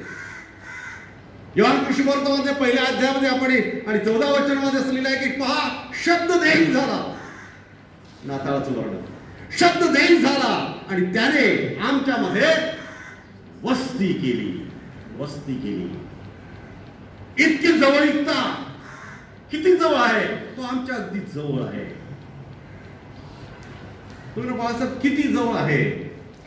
योहान सुसमाचारामध्ये 1 अध्यायामध्ये आपण आणि 14 वचनामध्ये असं लिहिलं आहे की पहा, शब्द देह झाला. नाताळाचं वर्णन, शब्द देह झाला आणि त्याने आमच्यामध्ये वस्ती केली. वस्ती केली. इतकी जवळीकता, किती जवळ आहे. तो आमच्या अगदी जवळ आहे. तुम्ही बाळासाहेब किती जवळ आहे.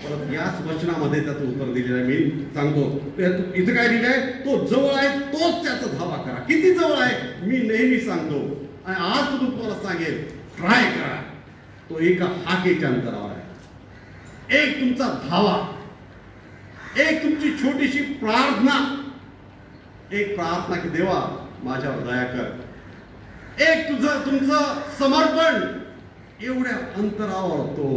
परत याच वचनामध्ये त्याचं उत्तर दिलेलं आहे. मी सांगतो इथं काय लिहिलं आहे, तो जवळ आहे, तोच त्याचा धावा करा. किती जवळ आहे मी नेहमी सांगतो आणि आज तुम्हाला सांगेल, ट्राय करा. तो एका हाकेच्या अंतरावर आहे. एक तुमचा धावा, एक तुमची छोटीशी प्रार्थना, एक प्रार्थना की देवा माझ्यावर दया कर, एक तुमचं समर्पण, एवढ्या अंतरावर तो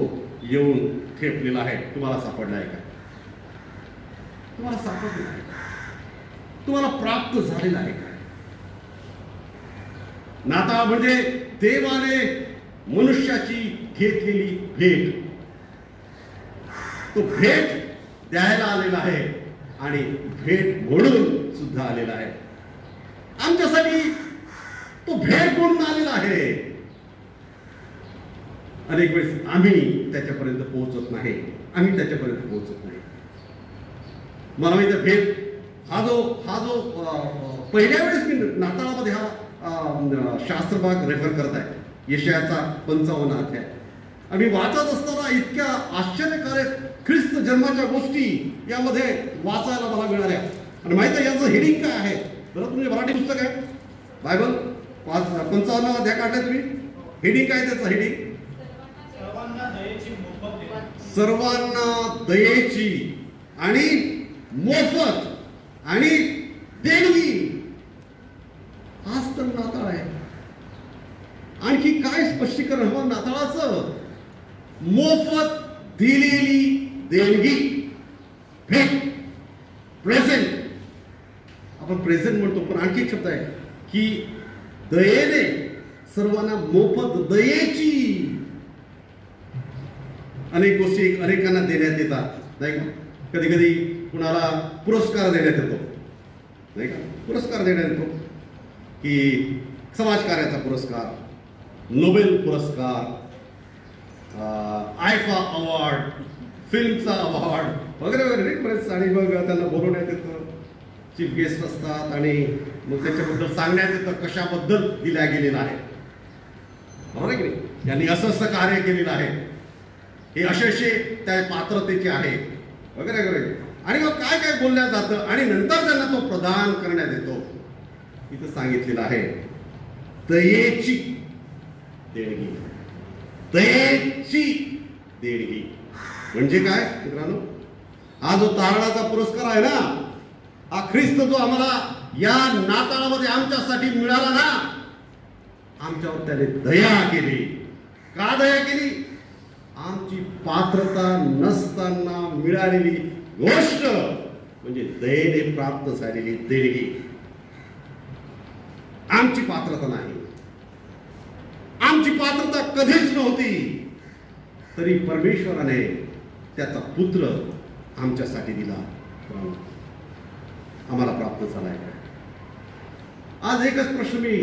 येऊन ठेपलेला आहे. तुम्हाला सापडला आहे का? तुम्हाला सापडलेला आहे का? तुम्हाला प्राप्त झालेला आहे का? नाताळ म्हणजे देवाने मनुष्याची घेतलेली भेट. तो भेट द्यायला आलेला आहे आणि भेट म्हणून सुद्धा आलेला आहे. आमच्यासाठी तो भेट म्हणून आलेला आहे. अनेक वेळेस आम्ही त्याच्यापर्यंत पोहोचत नाही. मला माहिती आहे भेट हा जो पहिल्या वेळेस मी नाताळामध्ये हा शास्त्रभाग रेफर करत आहे. यशायाचा 55 अध्याय आम्ही वाचत असताना इतक्या आश्चर्यकारक ख्रिस्त जन्माच्या गोष्टी यामध्ये वाचायला मला मिळाल्या. आणि माहिती आहे याचं हेडिंग काय आहे. बरं, तुम्ही मराठी पुस्तक आहे बायबल 55 अध्याय काढलाय तुम्ही. हेडिंग काय त्याचं हेडिंग? सर्वांना दयेची आणि मोफत आणि देणगी. हाच तर नाताळ आहे. आणखी काय स्पष्टीकरण हवं नाताळाचं? मोफत दिलेली देणगी, भेट, प्रेझेंट. आपण प्रेझेंट म्हणतो पण आणखी एक शब्द आहे की दयेने सर्वांना मोफत दयेची. अनेक गोष्टी अनेकांना देण्यात येतात नाही का. कधी कधी कुणाला पुरस्कार देण्यात येतो नाही का. पुरस्कार देण्यात येतो की समाजकार्याचा पुरस्कार, नोबेल पुरस्कार, आयफा अवॉर्ड, फिल्मचा अवॉर्ड वगैरे वगैरे बरेच. आणि मग त्यांना बोलवण्यात येतं, चीफ गेस्ट असतात आणि मग त्याच्याबद्दल सांगण्यात येतं कशाबद्दल दिल्या गेलेलं आहे. बरोबर की नाही. यांनी असं कार्य केलेलं आहे, हे असे त्या पात्रतेचे आहे वगैरे वगैरे. आणि मग काय काय बोलल्या जातं आणि नंतर त्यांना तो प्रदान करण्यात येतो. इथं सांगितलेलं आहे दयेची देणगी. दयेची देणगी म्हणजे काय मित्रांनो? हा जो तारणाचा पुरस्कार आहे ना, हा ख्रिस्त जो आम्हाला या नाताळामध्ये आमच्यासाठी मिळाला ना, आमच्यावर त्याने दया केली. का दया केली? आमची पात्रता नसताना मिळालेली गोष्ट म्हणजे दयेने प्राप्त झालेली देणगी. आमची पात्रता नाही, आमची पात्रता कधीच नव्हती, तरी परमेश्वराने त्याचा पुत्र आमच्यासाठी दिला, आम्हाला प्राप्त झालाय. आज एकच प्रश्न मी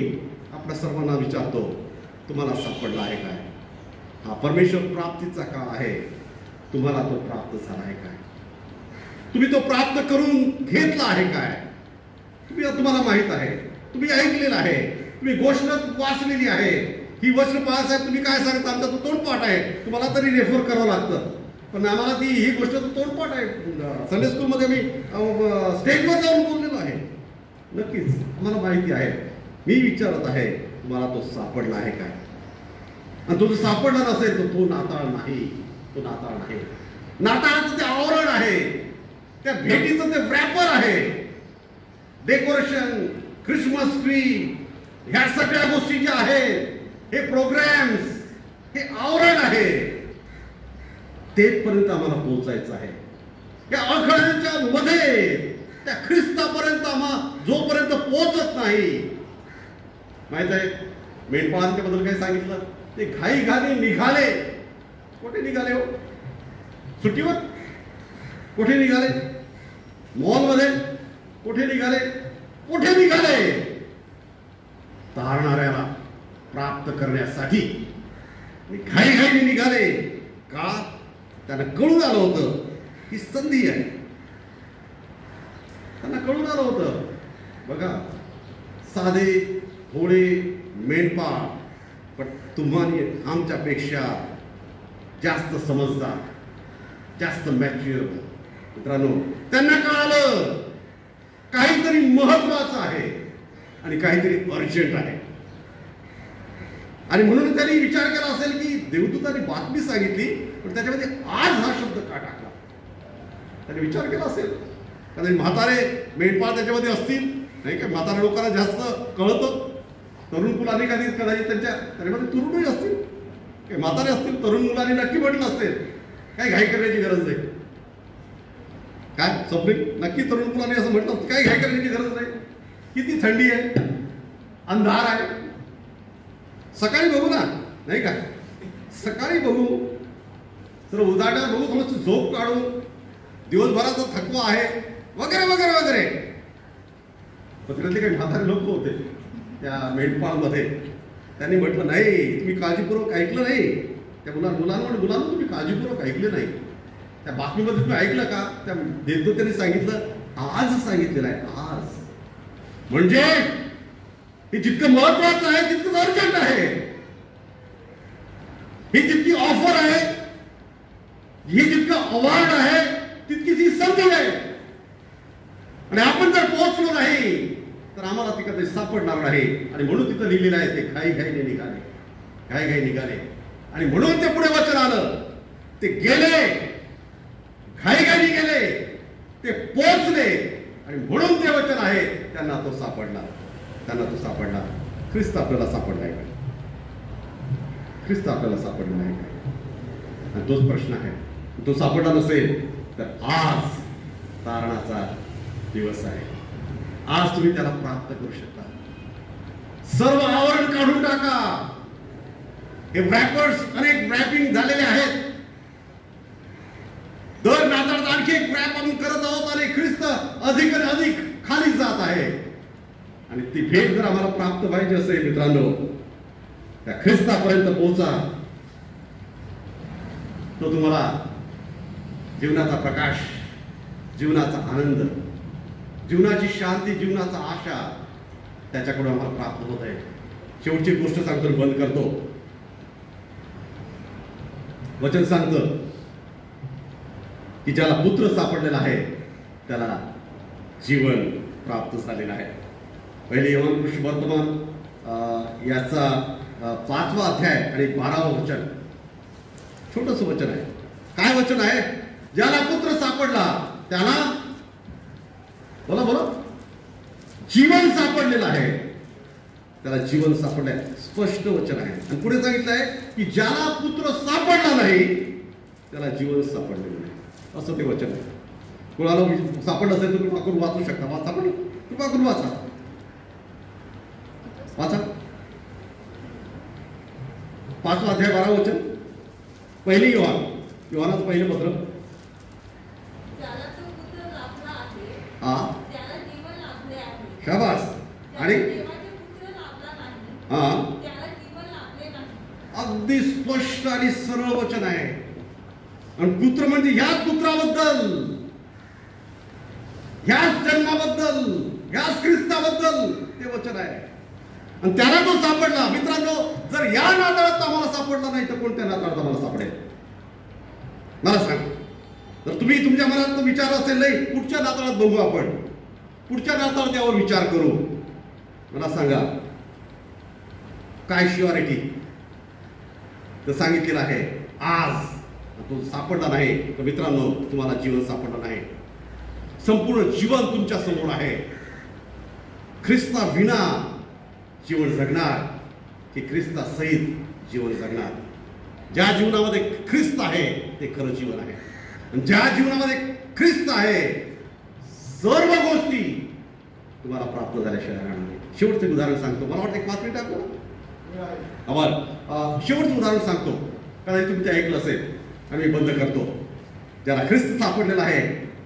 आपल्या सर्वांना विचारतो, तुम्हाला सापडला आहे काय? हा परमेश्वर प्राप्तीचा काळ आहे. तुम्हाला तो प्राप्त झाला आहे काय? तुम्ही तो प्राप्त करून घेतला आहे काय? तुम्हाला माहित आहे, तुम्ही ऐकलेलं आहे, तुम्ही गोष्ट वाचलेली आहे. ही वचन पाहण्यासाठी तुम्ही काय सांगता? आमचा तो तोंडपाठ आहे. तुम्हाला तरी रेफर करावं लागतं, पण आम्हाला ही गोष्ट तोंडपाठ आहे. संडे स्कूलमध्ये मी स्टेजवर जाऊन बोललेलो आहे. नक्कीच आम्हाला माहिती आहे. मी विचारत आहे, तुम्हाला तो सापडला आहे काय? आणि तो जर सापडला नसेल तर तो नाताळ नाही. तो नाताळ नाही. नाताळाचं ते आवरण आहे, त्या भेटीचं ते व्रॅपर आहे. डेकोरेशन, ख्रिसमस ट्री, ह्या सगळ्या गोष्टी ज्या आहेत, हे प्रोग्राम्स, हे आवरण आहे. तेथपर्यंत आम्हाला पोहोचायचं आहे. या अडखळ्यांच्या मध्ये त्या ख्रिस्तापर्यंत जोपर्यंत पोहोचत नाही. माहित आहे मेंढपाळांच्या बद्दल काय सांगितलं? ते घाई घाई निघाले. कुठे निघाले हो? सुट्टीवर? कुठे निघाले? मॉलमध्ये? कुठे निघाले? कुठे निघाले? तारणाऱ्याला प्राप्त करण्यासाठी घाई घाई निघाले. का? त्यांना कळून आलं होतं ही संधी आहे. त्यांना कळून आलं होतं. बघा, साधे भोळे मेंढपाळ, पण तुम्हाला आमच्यापेक्षा जास्त समजदार, जास्त मॅच्युअर. मित्रांनो, त्यांना कळालं काहीतरी महत्वाचं आहे आणि काहीतरी अर्जंट आहे. आणि म्हणून त्यांनी विचार केला असेल की देवदूतांनी बातमी सांगितली, पण त्याच्यामध्ये आज हा शब्द का टाकला? त्यांनी विचार केला असेल. कारण म्हातारे मेंढपाळ त्याच्यामध्ये असतील, नाही का? म्हातारे लोकांना जास्त कळतं. तरुण मुलांनी कदाचित त्याच्यामध्ये तरुणही असतील, म्हातारे असतील. तरुण मुलांनी नक्की म्हटलं असेल काही घाई करण्याची गरज नाही. काय स्वप्नील? नक्की तरुण मुलांनी असं म्हटलं असतं काही घाई करण्याची गरज नाही. किती थंडी आहे, अंधार आहे. सकाळी बघू ना, नाही का? सकाळी बघू, तर उजाड्यात बघू, थोडंसं झोप काढू, दिवसभराचा थकवा आहे वगैरे वगैरे वगैरे. पत्रातले काही म्हातारे लोक होते त्या मेंढपाळमध्ये. त्यांनी म्हटलं नाही, तुम्ही काळजीपूर्वक ऐकलं नाही. त्या मुलांना तुम्ही काळजीपूर्वक ऐकले नाही. त्या बातमीमध्ये तुम्ही ऐकलं का? त्या देवदूतांनी सांगितलं, आज सांगितलेलं आहे. आज म्हणजे हे जितकं महत्वाचं आहे तितकं अर्जंट आहे. ही जितकी ऑफर आहे, ही जितकं अवॉर्ड आहे, तितकीच ही संधी आहे. आणि आपण जर पोहोचलो नाही तर आम्हाला ती कधी सापडणार नाही. आणि म्हणून तिथं लिहिलेलं आहे ते घाई घाईने निघाले, घाई घाई निघाले. आणि म्हणून ते पुढे वचन आलं, ते गेले, घाई घाईने गेले, ते पोहोचले. आणि म्हणून ते वचन आहे, त्यांना तो सापडला, त्यांना तो सापडला. ख्रिस्त आपल्याला सापडला आहे का? ख्रिस्त आपल्याला सापडला आहे का? आणि तोच प्रश्न आहे. तो सापडला नसेल तर आज तारणाचा दिवस आहे. आज तुम्ही त्याला प्राप्त करू शकता. सर्व आवरण काढून टाका. हे रॅपर्स अनेक रॅपिंग झालेले आहेत. दर नाताळात आणखी एक रॅप आपण करत आहोत आणि ख्रिस्त अधिक आणि अधिक खाली जात आहे. आणि ती भेट जर आम्हाला प्राप्त व्हायची असेल मित्रांनो, त्या ख्रिस्तापर्यंत पोहोचा. तो तुम्हाला जीवनाचा प्रकाश, जीवनाचा आनंद, जीवनाची शांती, जीवनाचा आशा त्याच्याकडून आम्हाला प्राप्त होत आहे. शेवटची गोष्ट सांगतो, बंद करतो. वचन सांगतं की ज्याला पुत्र सापडलेला आहे त्याला जीवन प्राप्त झालेलं आहे. पहिले యోహాను वर्तमान याचा 5वा अध्याय आणि 12वं वचन. छोटंसं वचन आहे. काय वचन आहे? ज्याला पुत्र सापडला त्याला, बोला बोला, जीवन सापडलेलं आहे. त्याला जीवन सापडलंय. स्पष्ट वचन आहे. आणि पुढे सांगितलं आहे की ज्याला पुत्र सापडला नाही त्याला जीवन सापडलेलं नाही. असं ते वचन आहे. कोणाला सापडलं असेल तर कृपा करून वाचू शकता. सापडलं? कृपा करून वाचा, वाचा. 5वा अध्याय 12 वचन. पहिली योहानाचं पहिलं पत्र. हा, शाबास. आणि हा, अगदी स्पष्ट आणि सरळ वचन आहे. आणि पुत्र म्हणजे ह्याच पुत्राबद्दल, ह्याच जन्माबद्दल, ह्याच ख्रिस्ताबद्दल ते वचन आहे. आणि त्याला तो सापडला. मित्रांनो, जर या नाताळात आम्हाला सापडला नाही तर कोणत्या नाताळात आम्हाला सापडेल? मला सांग. जर तुम्ही तुमच्या मनात तो विचार असेल, नाही पुढच्या नाताळात बघू, आपण पुढच्या नाताळात त्यावर विचार करू, मला सांगा काय शुअरिटी? तर सांगितलेलं आहे आज तो सापडला नाही तर मित्रांनो तुम्हाला जीवन सापडलं नाही. संपूर्ण जीवन तुमच्या समोर आहे. ख्रिस्ता विना जीवन जगणार की ख्रिस्ता सहित जीवन जगणार? ज्या जीवनामध्ये ख्रिस्त आहे ते खरं जीवन आहे. आणि ज्या जीवनामध्ये ख्रिस्त आहे सर्व गोष्टी तुम्हाला प्राप्त झाल्याशिवाय राहणार नाही. शेवटचं उदाहरण सांगतो. मला वाटतं 5 मिनिट आपल्याला शेवटचं उदाहरण सांगतो. कारण तुम्ही ते ऐकलं असेल आणि मी बंद करतो. ज्याला ख्रिस्त सापडलेला आहे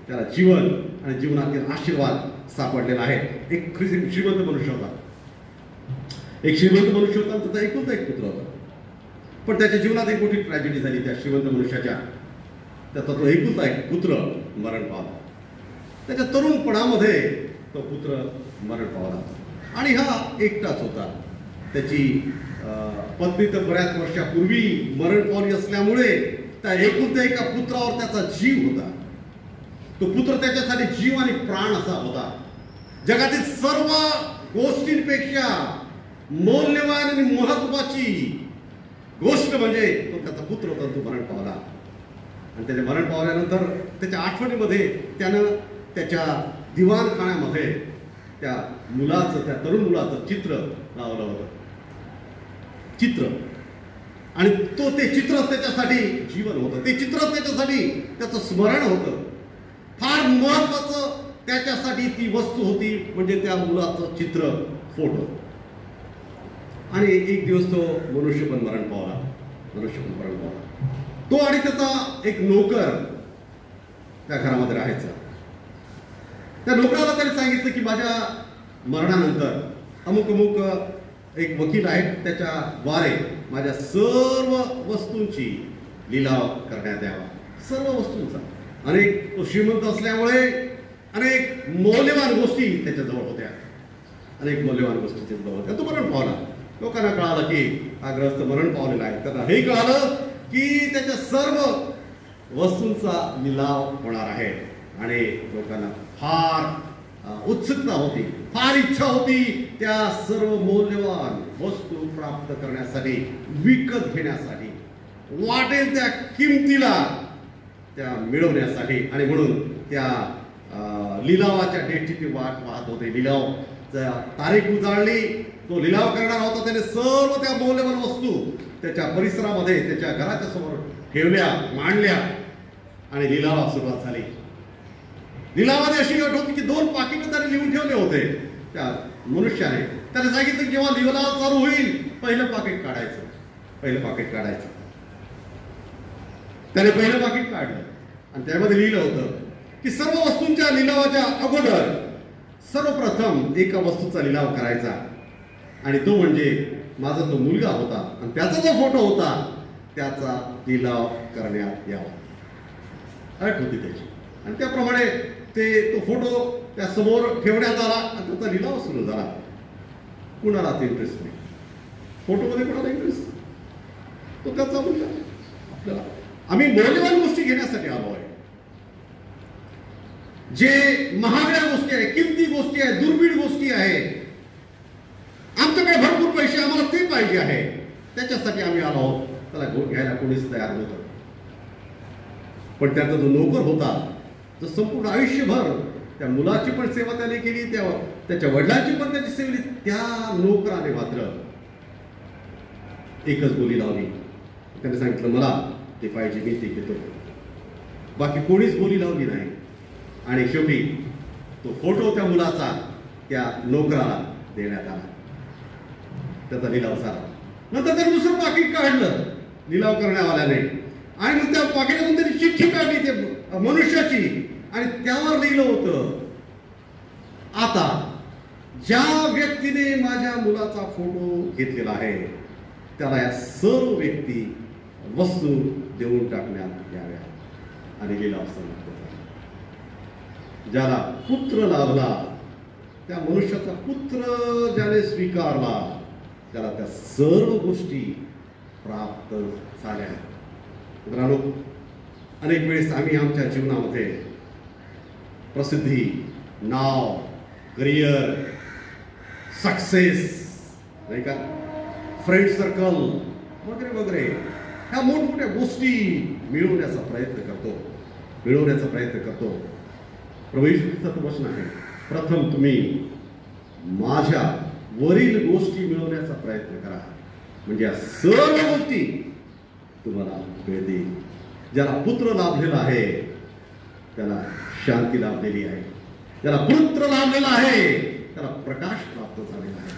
त्याला जीवन आणि जीवनातील आशीर्वाद सापडलेला आहे. एक श्रीमंत मनुष्य होता. एक श्रीमंत मनुष्य होता. त्याचा एकुलता एक पुत्र होता. पण त्याच्या जीवनात एक मोठी ट्रॅजेडी झाली. त्या श्रीमंत मनुष्याच्या त्याचा तो एकुलता एक पुत्र मरण पावला. त्याच्या तरुणपणामध्ये तो पुत्र मरण पावला. आणि हा एकटाच होता. त्याची पत्नी तर बऱ्याच वर्षापूर्वी मरण पावली असल्यामुळे त्या एकुलत्या एका पुत्रावर त्याचा जीव होता. तो पुत्र त्याच्यासाठी जीव आणि प्राण असा होता. जगातील सर्व गोष्टींपेक्षा मौल्यवान आणि महत्वाची गोष्ट म्हणजे तो त्याचा पुत्र होता. तो मरण पावला. आणि त्याच्या मरण पावल्यानंतर त्याच्या आठवणीमध्ये त्यानं त्याच्या दिवाणखान्यामध्ये त्या मुलाचं, त्या तरुण मुलाचं चित्र लावलं होतं. चित्र. आणि ते चित्र त्याच्यासाठी जीवन होतं. ते चित्र त्याच्यासाठी त्याचं स्मरण होतं. फार महत्वाचं त्याच्यासाठी ती वस्तू होती म्हणजे त्या मुलाचं चित्र, फोटो. आणि एक दिवस तो मनुष्य पण मरण पावला. तो आणि त्याचा एक नोकर त्या घरामध्ये राहायचा. त्या नोकराला त्याने सांगितलं की माझ्या मरणानंतर अमुक अमुक एक वकील आहेत, त्याच्याद्वारे माझ्या सर्व वस्तूंची लिलाव करण्यात यावा. सर्व वस्तूंचा. अनेक तो श्रीमंत असल्यामुळे अनेक मौल्यवान गोष्टी त्याच्याजवळ होत्या. अनेक मौल्यवान गोष्टी त्याच्याजवळ होत्या. तो मरण पावला. लोकांना कळालं की हा ग्रस्त मरण पावलेला आहे. त्यांना हे कळालं की त्याच्या सर्व वस्तूंचा लिलाव होणार आहे. आणि लोकांना फार उत्सुकता होती, फार इच्छा होती त्या सर्व मौल्यवान वस्तू प्राप्त करण्यासाठी, विकत घेण्यासाठी, वाटेल त्या किमतीला त्या मिळवण्यासाठी. आणि म्हणून त्या लिलावाच्या डेटची ती वाट पाहत होते. लिलाव तारीख उजाळली. तो लिलाव करणार होता. त्याने सर्व त्या मौल्यवान वस्तू त्याच्या परिसरामध्ये, त्याच्या घराच्या समोर ठेवल्या, मांडल्या आणि लिलावाला सुरुवात झाली. लिलावामध्ये अशी अट होती की 2 पाकिटं त्याने लिहून ठेवले होते त्या मनुष्याने. त्याने सांगितलं जेव्हा लिलाव चालू होईल पहिलं पाकिट काढायचं. त्याने पहिलं पाकिट काढलं आणि त्यामध्ये लिहिलं होतं की सर्व वस्तूंच्या लिलावाच्या अगोदर सर्वप्रथम एका वस्तूचा लिलाव करायचा. आणि तो म्हणजे माझा तो मुलगा होता आणि त्याचा जो फोटो होता त्याचा लिलाव करण्यात यावा. अट होती त्याची. आणि त्याप्रमाणे तो फोटो त्या समोर ठेवण्यात आला आणि त्याचा लिलाव सुरू झाला. कुणालाच इंटरेस्ट नाही. फोटोमध्ये कुणाला इंटरेस्ट? तो त्याचा मुलगा. आपल्याला आम्ही मौल्यवान गोष्टी घेण्यासाठी आलो आहे. जे महागड्या गोष्टी आहे, किमती गोष्टी आहे, दुर्मिळ गोष्टी आहे. आमच्याकडे भरपूर पैसे, आम्हाला ते पाहिजे आहे, त्याच्यासाठी आम्ही आलो आहोत. त्याला घ्यायला कोणीच तयार नव्हतं. पण त्याचा जो नोकर होता, जो संपूर्ण आयुष्यभर त्या मुलाची पण सेवा त्याने केली, त्याच्या वडिलांची पण त्याची सेवली, त्या नोकराने मात्र एकच बोली लावली. त्याने सांगितलं मला ते पाहिजे, मी ते घेतो. बाकी कोणीच बोली लावली नाही. आणि शेवटी तो फोटो त्या मुलाचा त्या नोकराला देण्यात आला. त्याचा लिलाव झाला. नंतर त्याने दुसरं पाकिट काढलं लिलाव करण्यावाल्याने. आणि मग त्या पाकिटातून त्यांनी चिठ्ठी काढली ते मनुष्याची. आणि त्यावर लिहिलं होतं आता ज्या व्यक्तीने माझ्या मुलाचा फोटो घेतलेला आहे त्याला या सर्व व्यक्ती वस्तू देऊन टाकण्यात याव्या आणि गेला असताना ज्याला पुत्र लाभला, त्या मनुष्याचा पुत्र ज्याने स्वीकारला, त्याला त्या सर्व गोष्टी प्राप्त झाल्या. मित्रांनो, अनेक वेळेस आम्ही आमच्या जीवनामध्ये प्रसिद्धी, नाव, करिअर, सक्सेस, नाही का, फ्रेंड सर्कल वगैरे वगैरे ह्या मोठमोठ्या गोष्टी मिळवण्याचा प्रयत्न करतो. प्रभू येशू ख्रिस्ताचं वचन आहे, प्रथम तुम्ही माझ्या वरील गोष्टी मिळवण्याचा प्रयत्न करा, म्हणजे या सर्व गोष्टी तुम्हाला मिळतील. ज्याला पुत्र लाभलेला आहे त्याला शांती लाभलेली आहे. ज्याला पुत्र लाभलेला आहे त्याला प्रकाश प्राप्त झालेला आहे.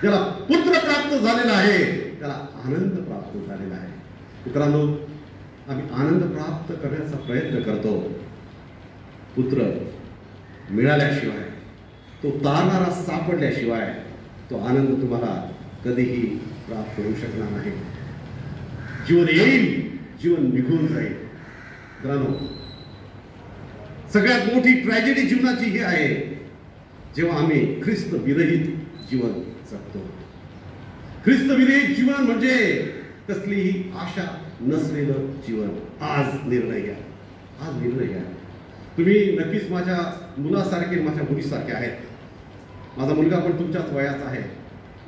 ज्याला पुत्र प्राप्त झालेला आहे त्याला आनंद प्राप्त झालेला आहे. मित्रांनो, आम्ही आनंद प्राप्त करण्याचा प्रयत्न करतो. पुत्र मिळाल्याशिवाय, तो तारणारा सापडल्याशिवाय तो आनंद तुम्हाला कधीही प्राप्त होऊ शकणार नाही. जीवन येईल, जीवन निघून जाईल. मित्रांनो, सगळ्यात मोठी ट्रॅजेडी जीवनाची ही आहे जेव्हा आम्ही ख्रिस्त विरहित जीवन जगतो. ख्रिस्त विरहित जीवन म्हणजे कसलीही आशा नसलेलं जीवन. आज निर्णय घ्या. तुम्ही नक्कीच माझ्या मुलासारखे, माझ्या मुलीसारखे आहेत. माझा मुलगा पण तुमच्याच वयाचा आहे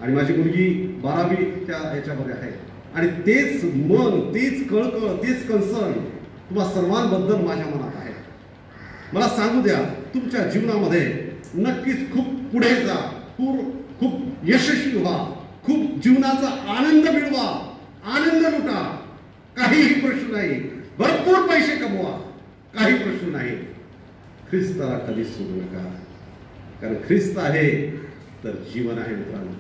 आणि माझी मुलगी 12वीच्या याच्यामध्ये आहे. आणि तेच मन, तेच कळकळ, तेच कन्सर्न तुम्हा सर्वांबद्दल माझ्या मनात आहे. मला सांगू द्या, तुमच्या जीवनामध्ये नक्कीच खूप पुढे जा, खूप यशस्वी व्हा, खूप जीवनाचा आनंद मिळवा, आनंद लुटा, काहीही प्रश्न नाही. भरपूर पैसे कमवा, काही प्रश्न नाही. ख्रिस्ताला कधी सोडू नका, कारण ख्रिस्त आहे तर जीवन आहे. मित्रांनो,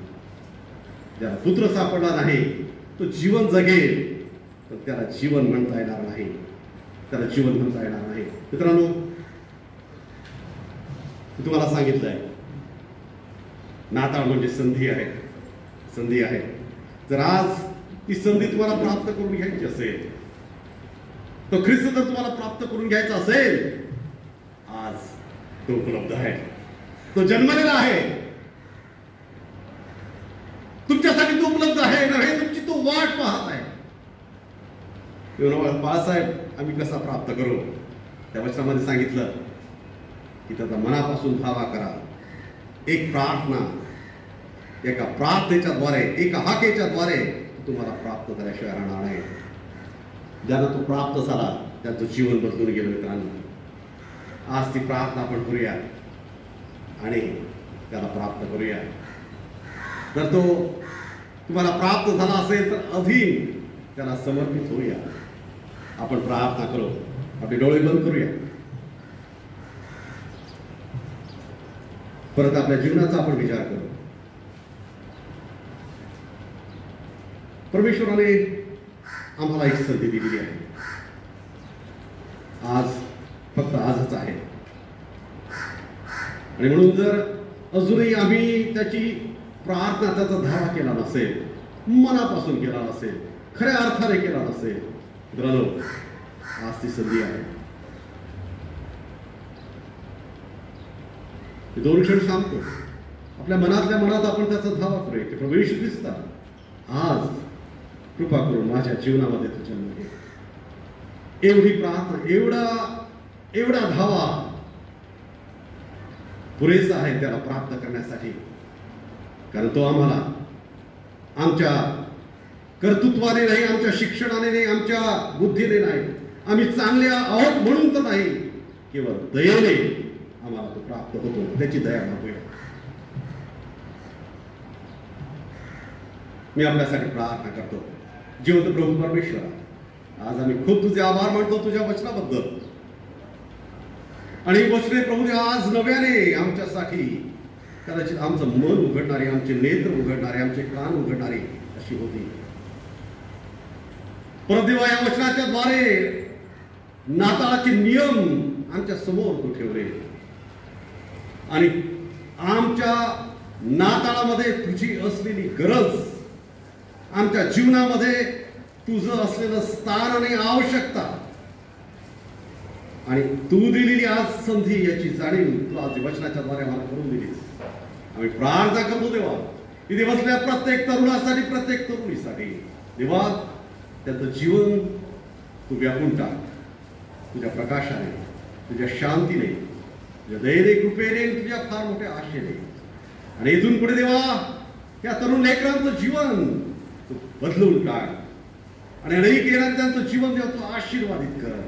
ज्याला पुत्र सापडला नाही तो जीवन जगेल, तर त्याला जीवन म्हणता येणार नाही. मित्रांनो, तुम्हाला सांगितलंय, नाताळ म्हणजे संधी आहे. जर आज ती संधी तुम्हाला प्राप्त करून घ्यायची असेल, तो ख्रिस्त जर तुम्हाला प्राप्त करून घ्यायचा असेल, आज तो उपलब्ध आहे. तो जन्मलेला आहे, तुमच्यासाठी तो उपलब्ध आहे नव्हे, तुमची तो वाट पाहत आहे. बाळासाहेब, आम्ही कसा प्राप्त करू? त्या वचनामध्ये सांगितलं की त्याचा मनापासून धावा करा. एक प्रार्थना, एका प्रार्थनेच्याद्वारे, एका हाकेच्याद्वारे तुम्हाला प्राप्त झाल्याशिवाय राहणार नाही. ज्याला तो प्राप्त झाला त्याचं जीवन बदलून गेलं. मित्रांनो, आज ती प्रार्थना आपण करूया आणि त्याला प्राप्त करूया. जर तो तुम्हाला प्राप्त झाला असेल तर अधिक त्याला समर्पित होऊया. आपण प्रार्थना करू, आपले डोळे बंद करूया. परत आपल्या जीवनाचा आपण विचार करू. परमेश्वराने आम्हाला एक संधी दिलेली आहे. आज फक्त आजच आहे आणि म्हणून जर अजूनही आम्ही त्याची प्रार्थना, त्याचा धावा केला नसेल, मनापासून केला नसेल, खऱ्या अर्थाने केला नसेल, मित्रांनो, आज ती संधी आहे. 2 क्षण सांगतो, आपल्या मनात आपण त्याचा धावा करूया की प्रभू येशू ख्रिस्त, आज कृपा करून माझ्या जीवनामध्ये तू जन्म घे. एवढी प्रार्थना, एवढा धावा पुरेसा आहे त्याला प्राप्त करण्यासाठी. कारण तो आम्हाला आमच्या कर्तृत्वाने नाही, आमच्या शिक्षणाने नाही, आमच्या बुद्धीने नाही, आम्ही चांगले आहोत म्हणून तर नाही, केवळ दयेने आम्हाला तो प्राप्त होतो. त्याची दया मागूया. मी आपल्यासाठी प्रार्थना करतो. जिवंत प्रभू परमेश्वर, आज आम्ही खूप तुझे आभार मानतो तुझ्या वचनाबद्दल. आणि वचने प्रभू आज नव्याने आमच्यासाठी कदाचित आमचं मन उघडणारी, आमचे नेत्र उघडणारे, आमचे कान उघडणारे अशी होती. परदेवा, या वचनाच्या द्वारे नाताळाचे नियम आमच्या समोर तू ठेवले आणि आमच्या नाताळामध्ये तुझी असलेली गरज आमच्या जीवनामध्ये तुझं असलेलं स्थान आणि आवश्यकता आणि तू दिलेली आज संधी याची जाणीव तू आज वचनाच्या द्वारे आम्हाला करून दिलीस. आम्ही प्रार्थना करतो देवा, इथे बसल्या प्रत्येक तरुणासाठी, प्रत्येक तरुणीसाठी देवा, त्याचं जीवन तू व्यापून टाक तुझ्या प्रकाशाने, तुझ्या शांतीने, तुझ्या दयेने, कृपेने, तुझ्या फार मोठ्या आशेने. आणि इथून पुढे देवा या तरुण लेकरांचं जीवन तू बदलून टाक आणि अनेक येणाऱ्यांचं जीवन देवा तू आशीर्वादित कर.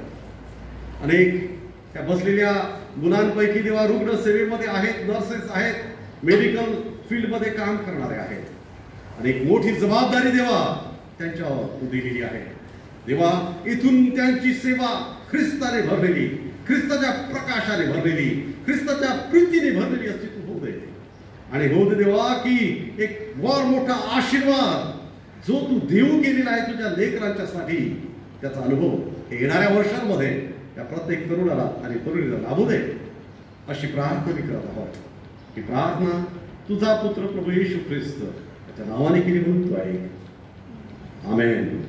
अनेक त्या बसलेल्या मुलांपैकी देवा रुग्ण सेवेमध्ये आहेत, नर्सेस आहेत, मेडिकल फील्डमध्ये काम करणारे आहेत. आणि एक मोठी जबाबदारी देवा त्यांच्यावर तू दिलेली आहे. देवा इथून त्यांची सेवा ख्रिस्ताने भरलेली, ख्रिस्ताच्या प्रकाशाने भरलेली, ख्रिस्ताच्या प्रीतीने भरलेली असती तू होऊ दे. आणि होऊ दे देवा की एक वर मोठा आशीर्वाद जो तू देऊ गेलेला आहे तुझ्या लेकरांच्यासाठी, त्याचा अनुभव येणाऱ्या वर्षांमध्ये त्या प्रत्येक तरुणाला आणि तरुणीला लाभू दे, अशी प्रार्थना मी करत आहोत. ही प्रार्थना तुझा पुत्र प्रभू येशू ख्रिस्त याच्या नावाने केली म्हणून तू आहे. आमेन.